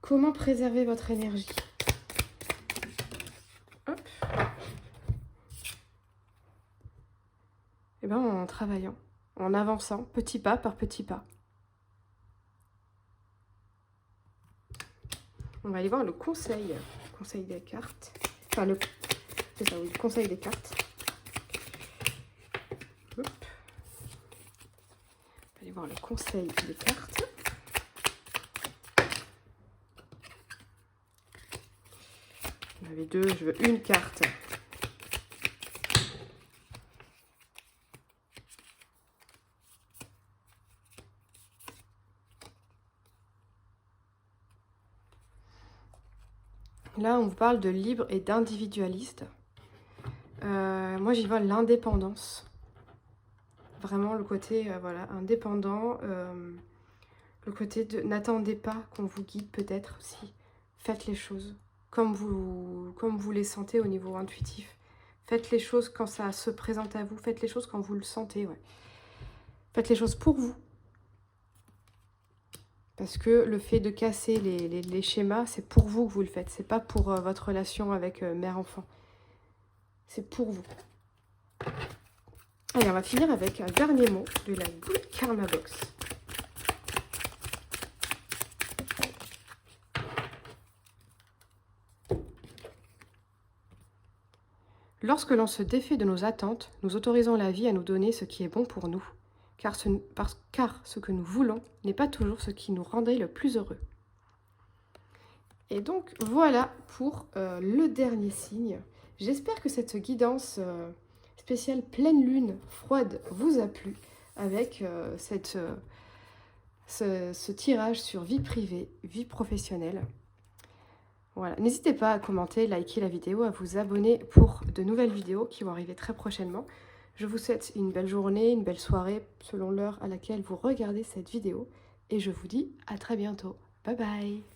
Comment préserver votre énergie? Hop. Eh bien, en travaillant, en avançant, petit pas par petit pas. On va aller voir le conseil des cartes. Enfin, c'est ça, oui, le conseil des cartes. Hop. On va aller voir le conseil des cartes. J'en avais deux, je veux une carte. Là, on vous parle de libre et d'individualiste. Moi, j'y vois l'indépendance. Vraiment, le côté voilà, indépendant. Le côté de n'attendez pas qu'on vous guide peut-être aussi. Faites les choses comme vous les sentez au niveau intuitif. Faites les choses quand ça se présente à vous. Faites les choses quand vous le sentez. Ouais. Faites les choses pour vous. Parce que le fait de casser les schémas, c'est pour vous que vous le faites. C'est pas pour votre relation avec mère-enfant. C'est pour vous. Allez, on va finir avec un dernier mot de la Good Karma Box. Lorsque l'on se défait de nos attentes, nous autorisons la vie à nous donner ce qui est bon pour nous. Car ce que nous voulons n'est pas toujours ce qui nous rendrait le plus heureux. Et donc, voilà pour le dernier signe. J'espère que cette guidance spéciale pleine lune froide vous a plu avec ce tirage sur vie privée, vie professionnelle. Voilà. N'hésitez pas à commenter, liker la vidéo, à vous abonner pour de nouvelles vidéos qui vont arriver très prochainement. Je vous souhaite une belle journée, une belle soirée selon l'heure à laquelle vous regardez cette vidéo. Et je vous dis à très bientôt. Bye bye!